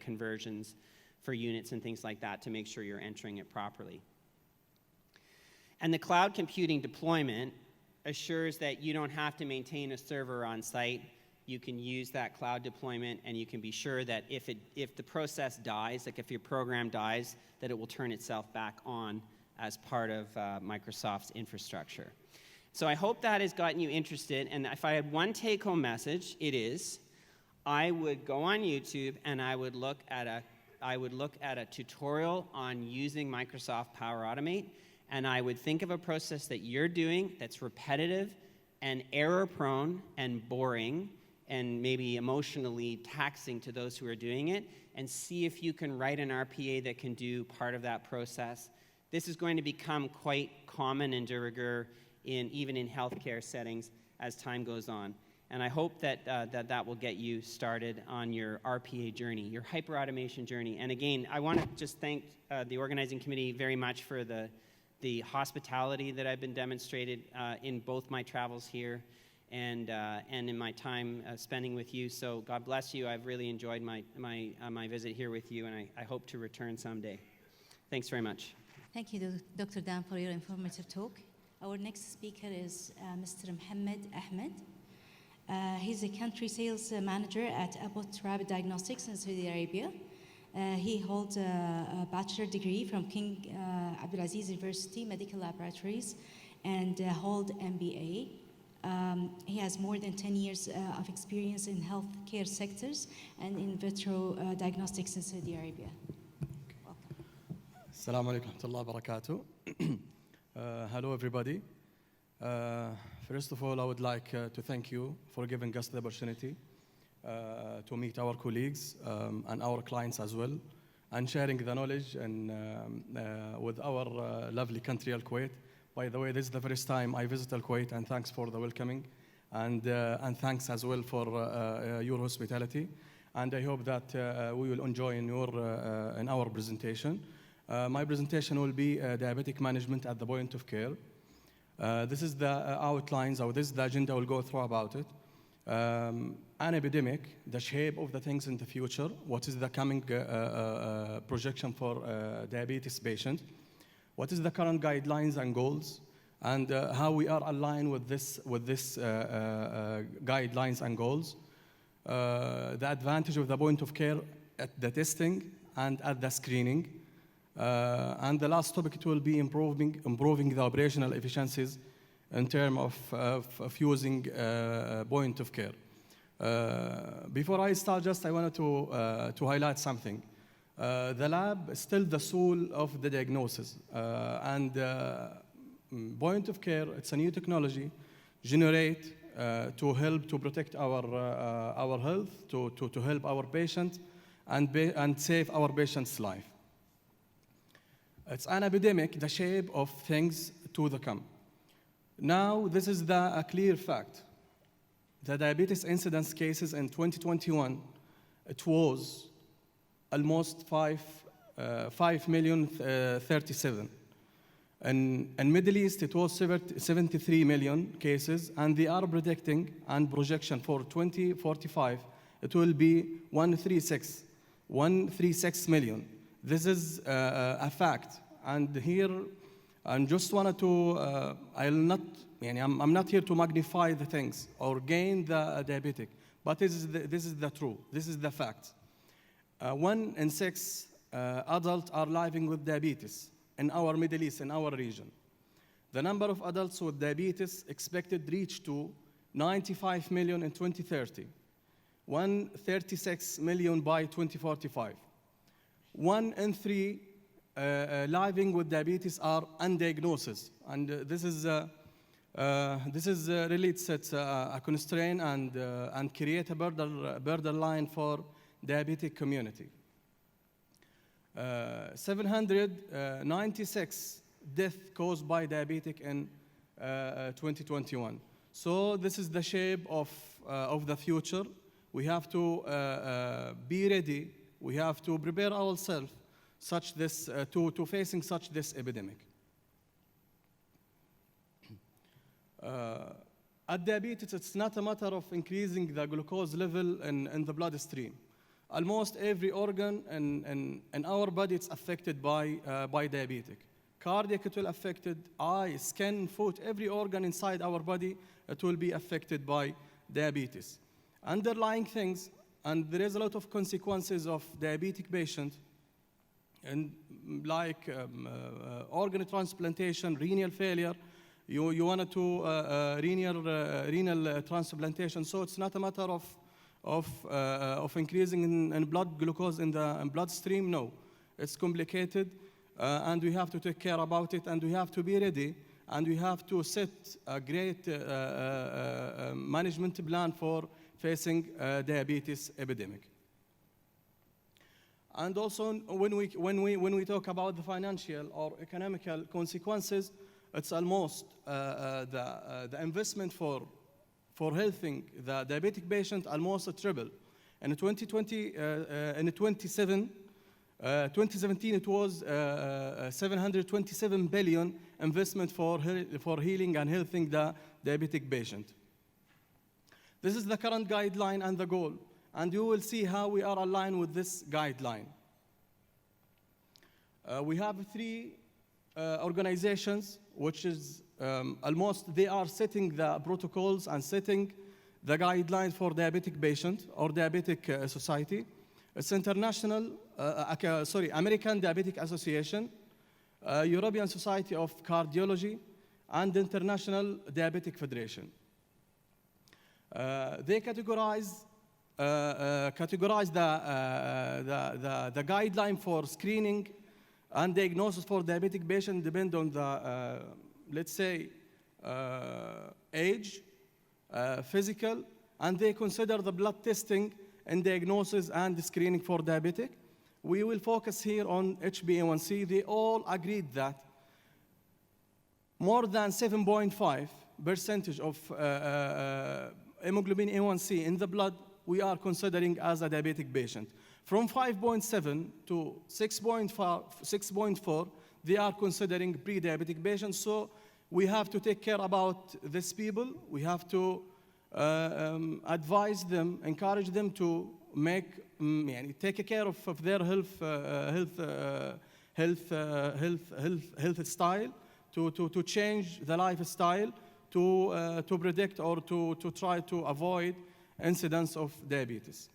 conversions for units and things like that to make sure you're entering it properly. And the cloud computing deployment assures that you don't have to maintain a server on site. You can use that cloud deployment, and you can be sure that if the process dies, like if your program dies, that it will turn itself back on as part of Microsoft's infrastructure. So I hope that has gotten you interested, and if I had one take-home message, it is, I would go on YouTube and I would look at a tutorial on using Microsoft Power Automate, and I would think of a process that you're doing that's repetitive and error-prone and boring and maybe emotionally taxing to those who are doing it, and see if you can write an RPA that can do part of that process. This is going to become quite common and de rigueur even in healthcare settings as time goes on. And I hope that that will get you started on your RPA journey, your hyper-automation journey. And again, I want to just thank the organizing committee very much for the hospitality that I've been demonstrated in both my travels here and in my time spending with you. So God bless you. I've really enjoyed my visit here with you, and I hope to return someday. Thanks very much. Thank you, Dr. Dan, for your informative talk. Our next speaker is Mr. Mohammed Ahmad. He's a country sales manager at Abbott Rapid Diagnostics in Saudi Arabia. He holds a bachelor degree from King Abdulaziz University Medical Laboratories and hold MBA. He has more than 10 years of experience in healthcare sectors and in vitro diagnostics in Saudi Arabia. Welcome. Assalamu alaikum wa rahmatullahi wa barakatuh. Hello, everybody. First of all, I would like to thank you for giving us the opportunity to meet our colleagues and our clients as well, and sharing the knowledge and with our lovely country, Al-Kuwait. By the way, this is the first time I visit Al-Kuwait, and thanks for the welcoming, and thanks as well for your hospitality. And I hope that we will enjoy in our presentation. My presentation will be diabetic management at the point of care. This is the outlines, or this is the agenda we'll go through about it. An epidemic, the shape of the things in the future, what is the coming projection for diabetes patient, what is the current guidelines and goals, and how we are aligned with this guidelines and goals, the advantage of the point of care at the testing and at the screening, and the last topic, it will be improving the operational efficiencies in terms of using point of care. Before I start, I wanted to highlight something. The lab is still the soul of the diagnosis, and point of care, it's a new technology generate to help to protect our health, to help our patient and save our patient's life. It's an epidemic, the shape of things to the come. Now, this is a clear fact. The diabetes incidence cases in 2021, it was almost 5,037,000. In Middle East, it was 73 million cases, and they are predicting and projection for 2045, it will be 136 million. This is a fact, and here I just wanted to. I'm not here to magnify the things or gain the diabetic, but this is the truth. This is the fact. 1 in 6 adults are living with diabetes in our Middle East, in our region. The number of adults with diabetes expected reach to 95 million in 2030, 136 million by 2045. 1 in 3 living with diabetes are undiagnosed, and this is really it's a constraint and create a borderline for diabetic community. 796 deaths caused by diabetic in 2021. So this is the shape of the future. We have to be ready. We have to prepare ourselves to facing such this epidemic. At diabetes, it's not a matter of increasing the glucose level in the bloodstream. Almost every organ in our body is affected by diabetic. Cardiac, it will affected, eye, skin, foot, every organ inside our body, it will be affected by diabetes. Underlying things, and there is a lot of consequences of diabetic patient, and like organ transplantation, renal failure, you wanted to renal transplantation. So it's not a matter of increasing in blood glucose in the bloodstream. No, it's complicated, and we have to take care about it, and we have to be ready, and we have to set a great management plan for facing diabetes epidemic. And also, when we talk about the financial or economical consequences, it's almost the investment for helping the diabetic patient almost a triple. In 2017, it was 727 billion investment for healing and helping the diabetic patient. This is the current guideline and the goal, and you will see how we are aligned with this guideline. We have 3 organizations, which is almost they are setting the protocols and setting the guidelines for diabetic patient or diabetic society. It's American Diabetic Association, European Society of Cardiology, and International Diabetic Federation. They categorize the guideline for screening and diagnosis for diabetic patient depend on the, let's say, age, physical, and they consider the blood testing and diagnosis and screening for diabetic. We will focus here on HbA1c. They all agreed that more than 7.5% of hemoglobin A1c in the blood we are considering as a diabetic patient. From 5.7 to 6.4, they are considering pre-diabetic patients. So we have to take care about these people. We have to advise them, encourage them to take care of their health style, to change the lifestyle, to predict or to try to avoid incidence of diabetes.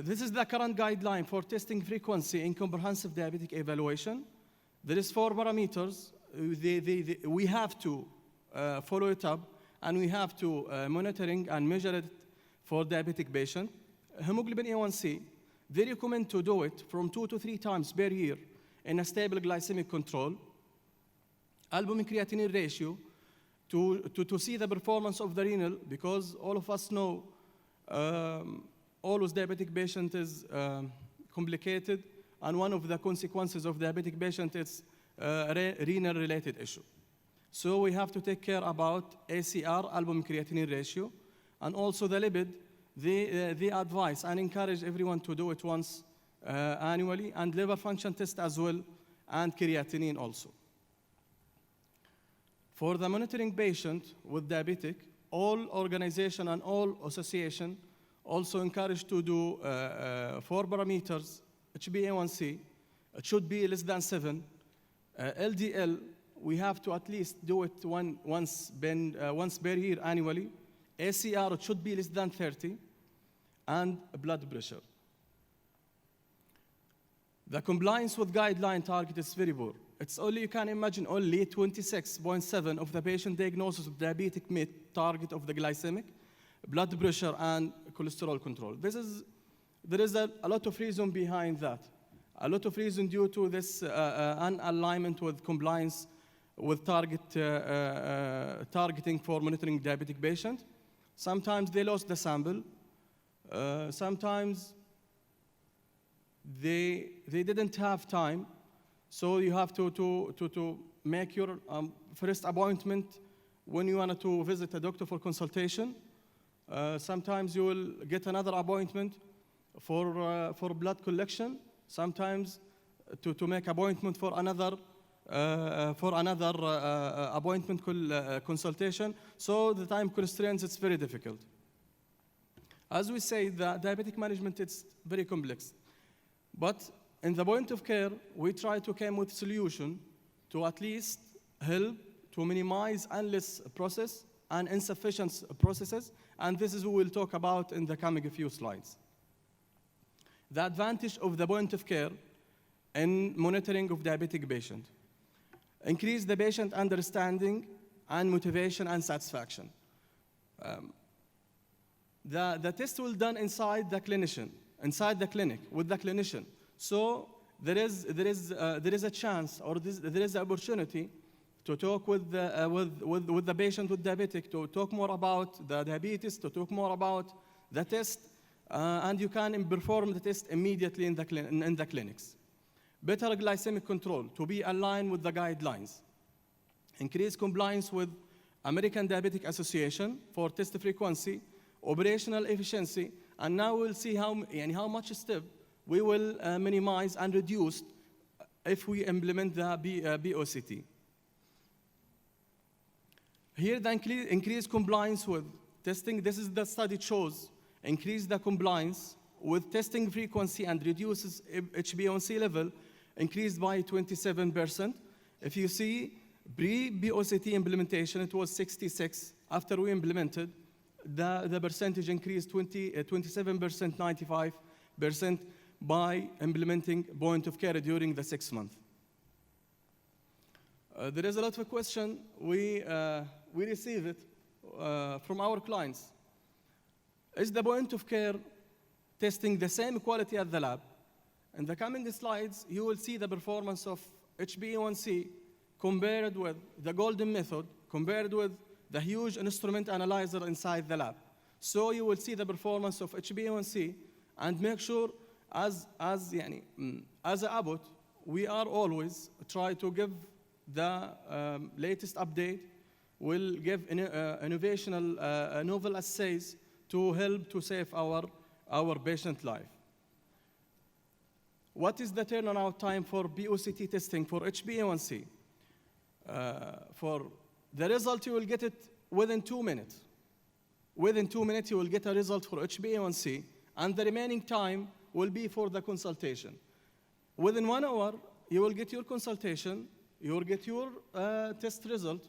This is the current guideline for testing frequency in comprehensive diabetic evaluation. There is 4 parameters. We have to follow it up, and we have to monitoring and measure it for diabetic patient. Hemoglobin A1c, they recommend to do it from 2 to 3 times per year in a stable glycemic control. Albumin creatinine ratio, to see the performance of the renal, because all of us know always diabetic patient is complicated, and one of the consequences of diabetic patient is renal related issue. So we have to take care about ACR, albumin creatinine ratio, and also the lipid. They advise and encourage everyone to do it once annually, and liver function test as well, and creatinine also. For the monitoring patient with diabetic, all organization and all association also encourage to do 4 parameters. HbA1c, it should be less than 7. LDL, we have to at least do it once per year annually. ACR, it should be less than 30. And blood pressure. The compliance with guideline target is very poor. It's only, you can imagine, only 26.7 of the patient diagnosis of diabetic meet target of the glycemic, blood pressure, and cholesterol control. There is a lot of reason behind that. A lot of reason due to this unalignment with compliance with targeting for monitoring diabetic patient. Sometimes they lost the sample. Sometimes they didn't have time, so you have to make your first appointment when you want to visit a doctor for consultation. Sometimes you will get another appointment for blood collection. Sometimes to make appointment for another appointment consultation. So the time constraints, it's very difficult. As we say, the diabetic management, it's very complex. But in the point of care, we try to come with solution to at least help to minimize endless process and insufficient processes, and this is what we'll talk about in the coming few slides. The advantage of the point of care in monitoring of diabetic patient. Increase the patient understanding and motivation and satisfaction. The test will done inside the clinician, inside the clinic with the clinician. So there is a chance, or there is an opportunity to talk with the patient with diabetic, to talk more about the diabetes, to talk more about the test, and you can perform the test immediately in the clinics. Better glycemic control, to be aligned with the guidelines. Increase compliance with American Diabetic Association for test frequency, operational efficiency, and now we'll see how much step we will minimize and reduce if we implement the POCT. Here, the increased compliance with testing. This is the study shows increase the compliance with testing frequency and reduces HbA1c level, increased by 27%. If you see pre-POCT implementation, it was 66. After we implemented, the percentage increased 27%, 95% by implementing point of care during the 6 months. There is a lot of question. We receive it from our clients. Is the point of care testing the same quality as the lab? In the coming slides, you will see the performance of HbA1c compared with the golden method, compared with the huge instrument analyzer inside the lab. So you will see the performance of HbA1c and make sure as a Abbott, we are always try to give the latest update. We'll give innovational, novel assays to help to save our patient life. What is the turnaround time for POCT testing for HbA1c? For the result, you will get it within 2 minutes. Within 2 minutes, you will get a result for HbA1c, and the remaining time will be for the consultation. Within 1 hour, you will get your consultation, you will get your test result,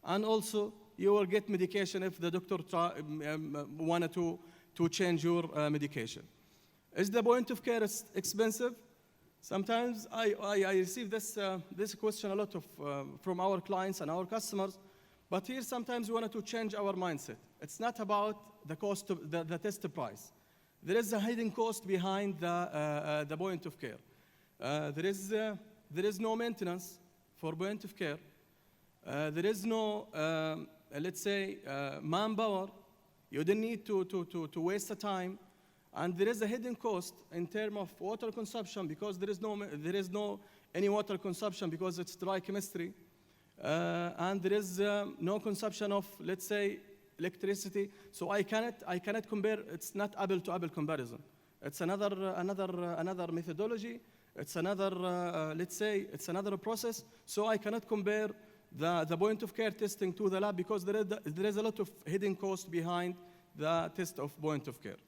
and also you will get medication if the doctor wanted to change your medication. Is the point of care expensive? Sometimes I receive this question a lot from our clients and our customers, but here sometimes we wanted to change our mindset. It's not about the cost of the test price. There is a hidden cost behind the point of care. There is no maintenance for point of care. There is no, let's say, manpower. You don't need to waste the time. And there is a hidden cost in terms of water consumption because there is no any water consumption because it's dry chemistry. And there is no consumption of, let's say, electricity. So I cannot compare. It's not apple-to-apple comparison. It's another methodology. It's another, let's say, it's another process. So I cannot compare the point of care testing to the lab because there is a lot of hidden cost behind the test of point of care.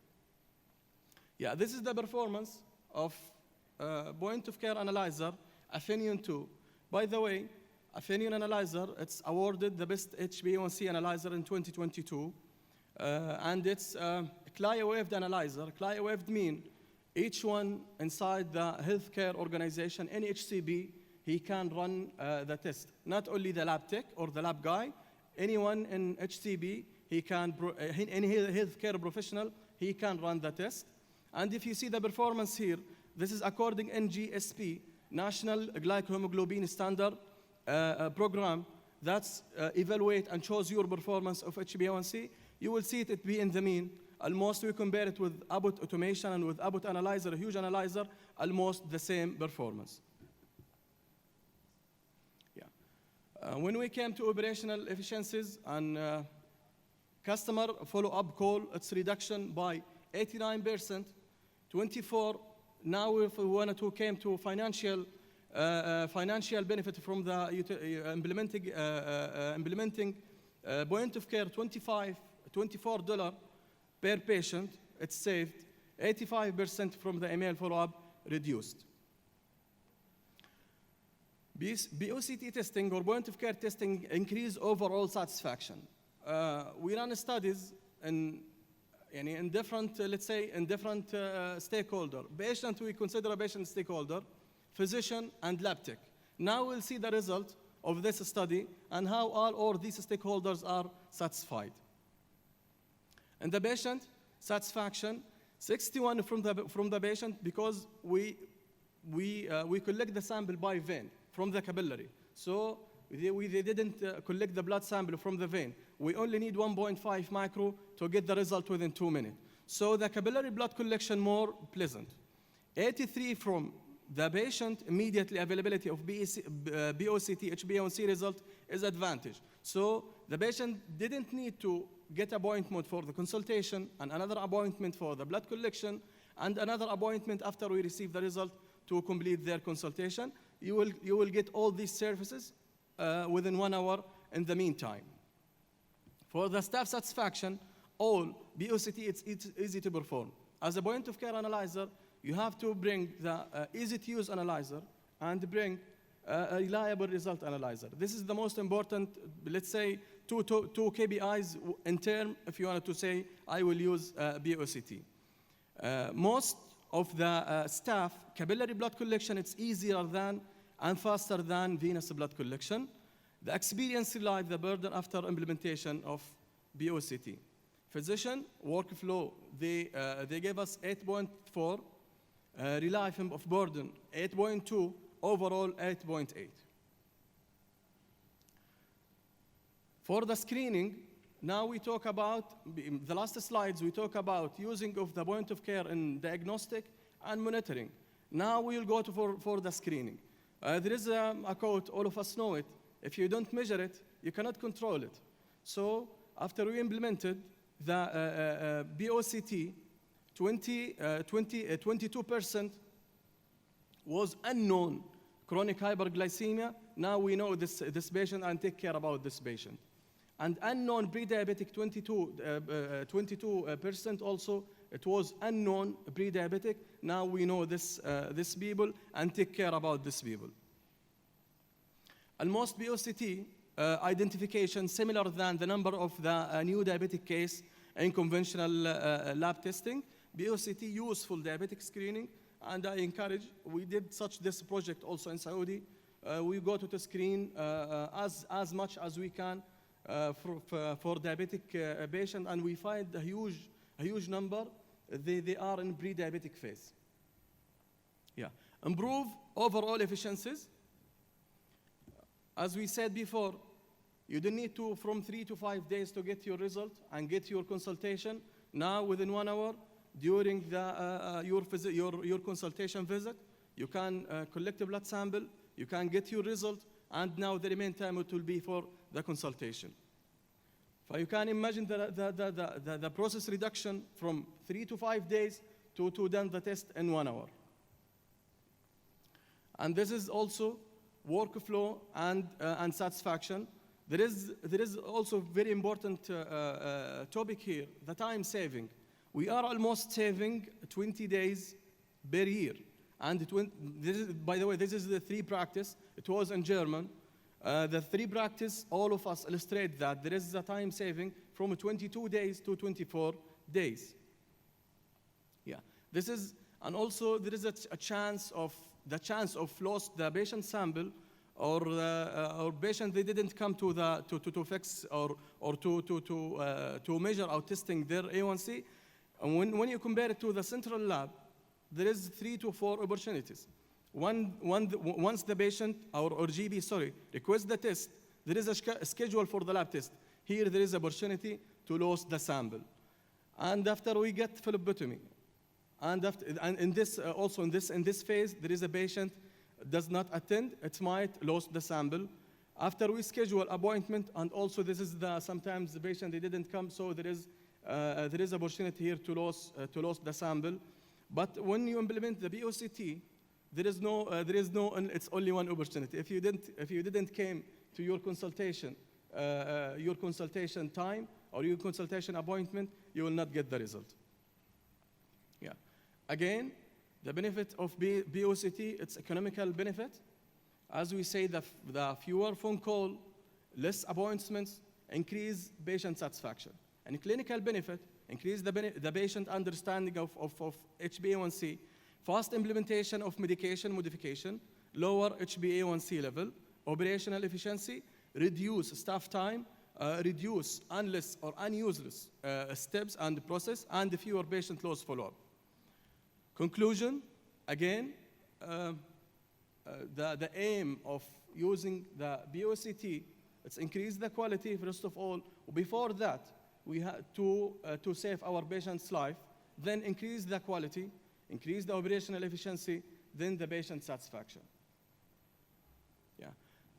Yeah, this is the performance of point of care analyzer, Athenian 2. By the way, Athenian analyzer, it's awarded the best HbA1c analyzer in 2022. And it's a CLIA-waived analyzer. CLIA-waived mean each one inside the healthcare organization, any HCP, he can run the test. Not only the lab tech or the lab guy, anyone in HCP, any healthcare professional, he can run the test. And if you see the performance here, this is according NGSP, National Glycohemoglobin Standard Program, that's evaluate and shows your performance of HbA1c. You will see it be in the mean. Almost we compare it with Abbott automation and with Abbott analyzer, a huge analyzer, almost the same performance. Yeah. When we came to operational efficiencies and customer follow-up call, its reduction by 89%, 24. Now, if we wanted to came to financial benefit from the implementing point of care, $24 per patient, it's saved. 85% from the email follow-up reduced. POCT testing or point of care testing increase overall satisfaction. We run studies in different, let's say, in different stakeholder. Patient, we consider a patient stakeholder, physician, and lab tech. Now we'll see the result of this study and how all these stakeholders are satisfied. And the patient satisfaction, 61 from the patient because we collect the sample by vein from the capillary. So they didn't collect the blood sample from the vein. We only need 1.5 micro to get the result within 2 minutes. So the capillary blood collection more pleasant. 83 from the patient, immediately availability of POCT HbA1c result is advantage. So the patient didn't need to get appointment for the consultation and another appointment for the blood collection and another appointment after we receive the result to complete their consultation. You will get all these services within 1 hour in the meantime. For the staff satisfaction, all POCT, it's easy to perform. As a point of care analyzer, you have to bring the easy-to-use analyzer and bring a reliable result analyzer. This is the most important, let's say, two KPIs in term, if you wanted to say, I will use POCT. Most of the staff, capillary blood collection, it's easier than and faster than venous blood collection. The experience relieve the burden after implementation of POCT. Physician workflow, they gave us 8.4, relief of burden 8.2, overall 8.8. For the screening, now we talk about, in the last slides, we talk about using of the point of care in diagnostic and monitoring. Now we'll go for the screening. There is a quote, all of us know it. If you don't measure it, you cannot control it. So after we implemented the POCT, 22% was unknown chronic hyperglycemia. Now we know this patient and take care about this patient. And unknown pre-diabetic 22% also, it was unknown pre-diabetic. Now we know this people and take care about this people. Almost POCT identification similar than the number of the new diabetic case in conventional lab testing. POCT useful diabetic screening, and I encourage, we did this project also in Saudi. We go to the screen as much as we can for diabetic patient, and we find a huge number, they are in pre-diabetic phase. Yeah. Improve overall efficiencies. As we said before, you don't need to from 3 to 5 days to get your result and get your consultation. Now within 1 hour, during your consultation visit, you can collect a blood sample, you can get your result, and now the remaining time it will be for the consultation. So you can imagine the process reduction from 3 to 5 days to done the test in 1 hour. And this is also workflow and satisfaction. There is also very important topic here, the time saving. We are almost saving 20 days per year. And by the way, this is the 3 practice. It was in German. The 3 practice, all of us illustrate that there is a time saving from 22 days to 24 days. Yeah, this is, and also there is a chance of lost the patient sample, or patient they didn't come to fix or to measure or testing their A1C. And when you compare it to the central lab, there is 3 to 4 opportunities. Once the patient or GB, requests the test, there is a schedule for the lab test. Here there is opportunity to lose the sample. And after we get phlebotomy, and in this phase, there is a patient does not attend, it might lose the sample. After we schedule appointment, and also this is sometimes the patient they didn't come, so there is opportunity here to lose the sample. But when you implement the POCT, there is no, it's only one opportunity. If you didn't came to your consultation time or your consultation appointment, you will not get the result. Yeah. Again, the benefit of POCT, it's economical benefit. As we say, the fewer phone call, less appointments, increase patient satisfaction. And clinical benefit, increase the patient understanding of HbA1c, fast implementation of medication modification, lower HbA1c level, operational efficiency, reduce staff time, reduce endless or unuseless steps and process, and fewer patient loss follow-up. Conclusion, again, the aim of using the POCT, it's increase the quality, first of all. Before that, we had to save our patient's life, then increase the quality, increase the operational efficiency, then the patient satisfaction. Yeah,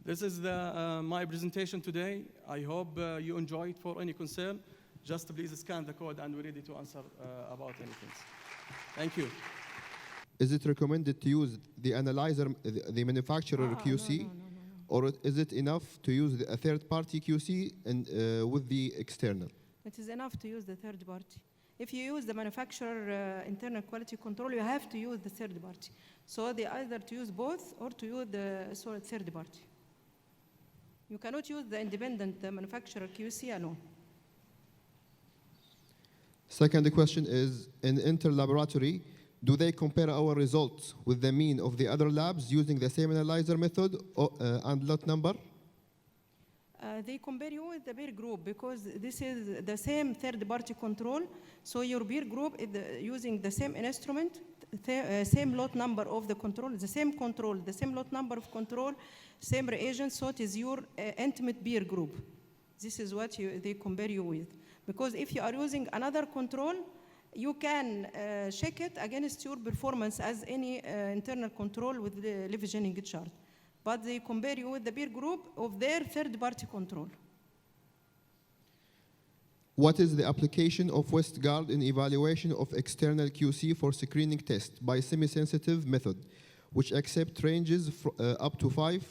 this is my presentation today. I hope you enjoy it. For any concern, just please scan the code and we're ready to answer about anything. Thank you. Is it recommended to use the analyzer, the manufacturer QC? No. Or is it enough to use a third-party QC with the external? It is enough to use the third party. If you use the manufacturer internal quality control, you have to use the third party. So they either to use both or to use the third party. You cannot use the independent manufacturer QC alone. Second question is, in inter-laboratory, do they compare our results with the mean of the other labs using the same analyzer method and lot number? They compare you with the peer group because this is the same third-party control. So your peer group is using the same instrument, same lot number of the control, the same lot number of control, same reagents. So it is your intimate peer group. This is what they compare you with. Because if you are using another control, you can check it against your performance as any internal control with the leveraging chart. But they compare you with the peer group of their third-party control. What is the application of WestGuard in evaluation of external QC for screening tests by semi-sensitive method, which accept ranges up to 5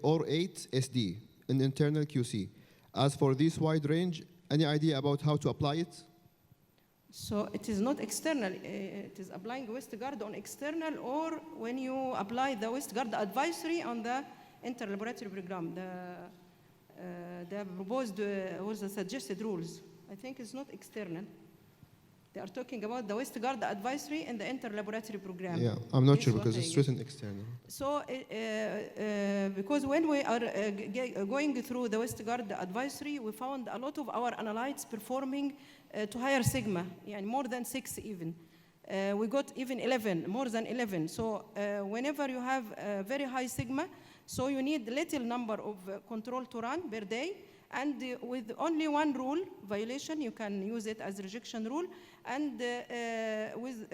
or 8 SD in internal QC? As for this wide range, any idea about how to apply it? So it is not external, it is applying WestGuard on external, or when you apply the WestGuard advisory on the inter-laboratory program, the proposed or the suggested rules. I think it's not external. They are talking about the WestGuard advisory and the inter-laboratory program. Yeah, I'm not This sure is because what I it's guess. written external. So, because when we are going through the WestGuard advisory, we found a lot of our analytes performing to higher sigma, and more than 6 even. We got even 11, more than 11. So whenever you have a very high sigma, so you need little number of control to run per day, and with only one rule violation, you can use it as rejection rule, and with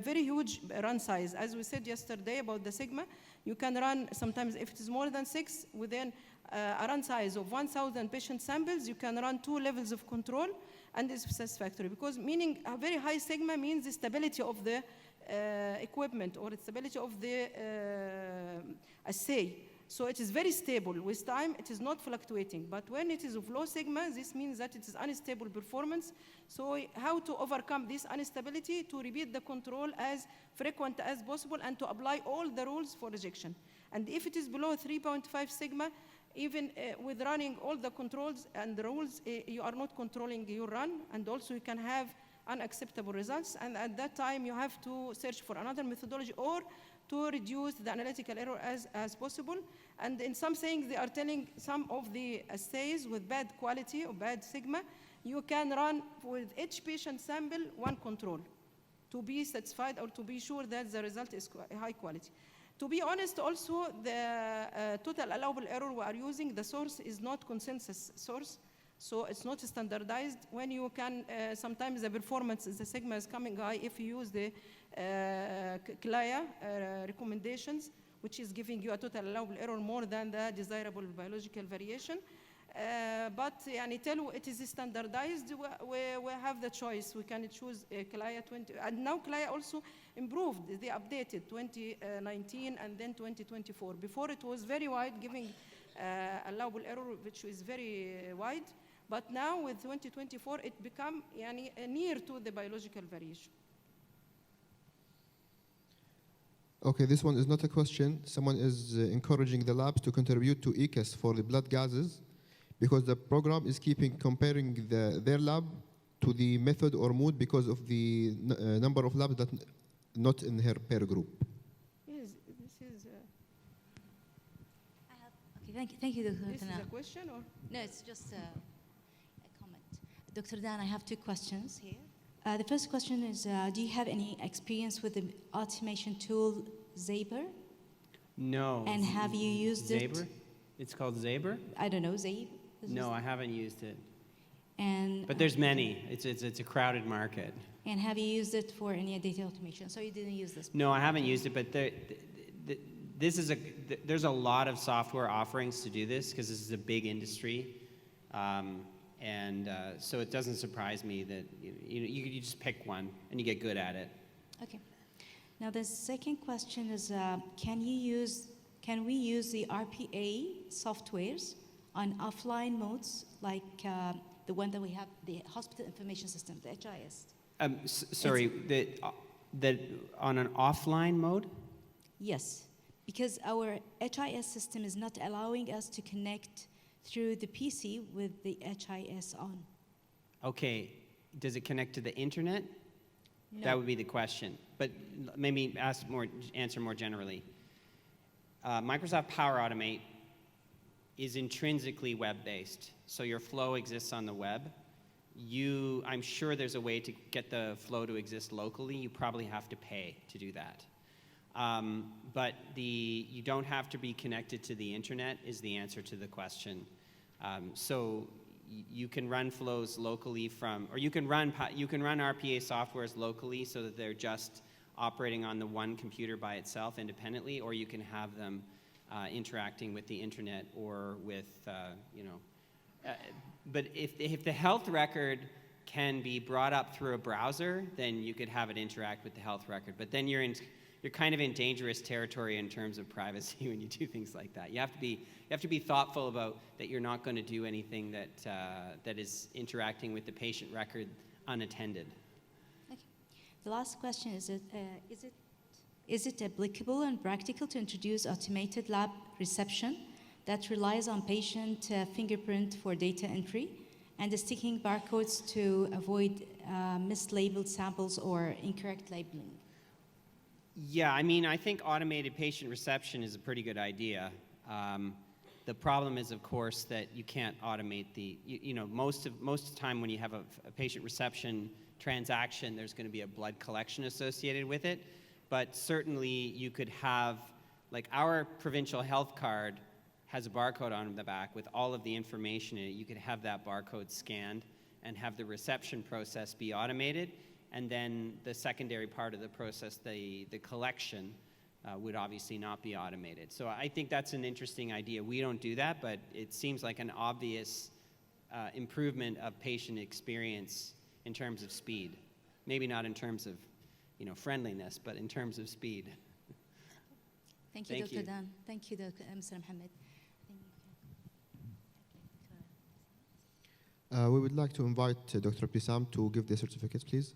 very huge run size. As we said yesterday about the sigma, you can run sometimes if it is more than 6, within a run size of 1,000 patient samples, you can run 2 levels of control, and it's satisfactory, because meaning a very high sigma means the stability of the equipment or the stability of the assay. So it is very stable. With time, it is not fluctuating. But when it is of low sigma, this means that it is unstable performance. So how to overcome this instability? To repeat the control as frequent as possible and to apply all the rules for rejection. And if it is below 3.5 sigma, even with running all the controls and the rules, you are not controlling your run, and also you can have unacceptable results. And at that time, you have to search for another methodology or to reduce the analytical error as possible. And in some things, they are telling some of the assays with bad quality or bad sigma, you can run with each patient sample 1 control to be satisfied or to be sure that the result is high quality. To be honest, also, the total allowable error we are using, the source is not consensus source, so it's not standardized. When you can, sometimes the performance, the sigma is coming high if you use the CLIA recommendations, which is giving you a total allowable error more than the desirable biological variation. But until it is standardized, we have the choice. We can choose CLIA 20, and now CLIA also improved. They updated 2019 and then 2024. Before it was very wide, giving allowable error, which is very wide. But now with 2024, it become near to the biological variation. Okay, this one is not a question. Someone is encouraging the labs to contribute to ECAS for the blood gases, because the program is comparing their lab to the method or mood because of the number of labs that not in her peer group. Yes, this is. Okay, thank you, Dr. This Thana. is a question, or No, it's just a comment. Dr. Dan, I have 2 questions here. The first question is, do you have any experience with the automation tool Zaber? No. And have you used Zaber? it? It's called Zaber? I don't know, Zabe? No, I haven't used it. And But there's many. It's a crowded market. And have you used it for any data automation? So you didn't use this? No, I haven't used it, but there's a lot of software offerings to do this because this is a big industry. So it doesn't surprise me that you just pick one and you get good at it. Okay. Now the second question is, can we use the RPA softwares on offline modes like the one that we have, the hospital information system, the HIS? Sorry, that on an offline mode? Yes, because our HIS system is not allowing us to connect through the PC with the HIS on. Okay. Does it connect to the internet? No. That would be the question. But maybe answer more generally. Microsoft Power Automate is intrinsically web-based. So your flow exists on the web. I'm sure there's a way to get the flow to exist locally. You probably have to pay to do that. But you don't have to be connected to the internet is the answer to the question. So you can run flows locally from, or you can run RPA softwares locally so that they're just operating on the one computer by itself independently, or you can have them interacting with the internet or with, but if the health record can be brought up through a browser, then you could have it interact with the health record. But then you're kind of in dangerous territory in terms of privacy when you do things like that. You have to be thoughtful about that you're not going to do anything that is interacting with the patient record unattended. Okay. The last question is it applicable and practical to introduce automated lab reception that relies on patient fingerprint for data entry and sticking barcodes to avoid mislabeled samples or incorrect labeling? Yeah, I mean, I think automated patient reception is a pretty good idea. The problem is, of course, that you can't automate most of the time when you have a patient reception transaction, there's going to be a blood collection associated with it. But certainly you could have, like our provincial health card has a barcode on the back with all of the information in it. You could have that barcode scanned and have the reception process be automated. And then the secondary part of the process, the collection, would obviously not be automated. So I think that's an interesting idea. We don't do that, but it seems like an obvious improvement of patient experience in terms of speed. Maybe not in terms of friendliness, but in terms of speed. Thank you, Dr. Dan. Thank you, Mr. Mohammed. We would like to invite Dr. Pisam to give the certificates, please.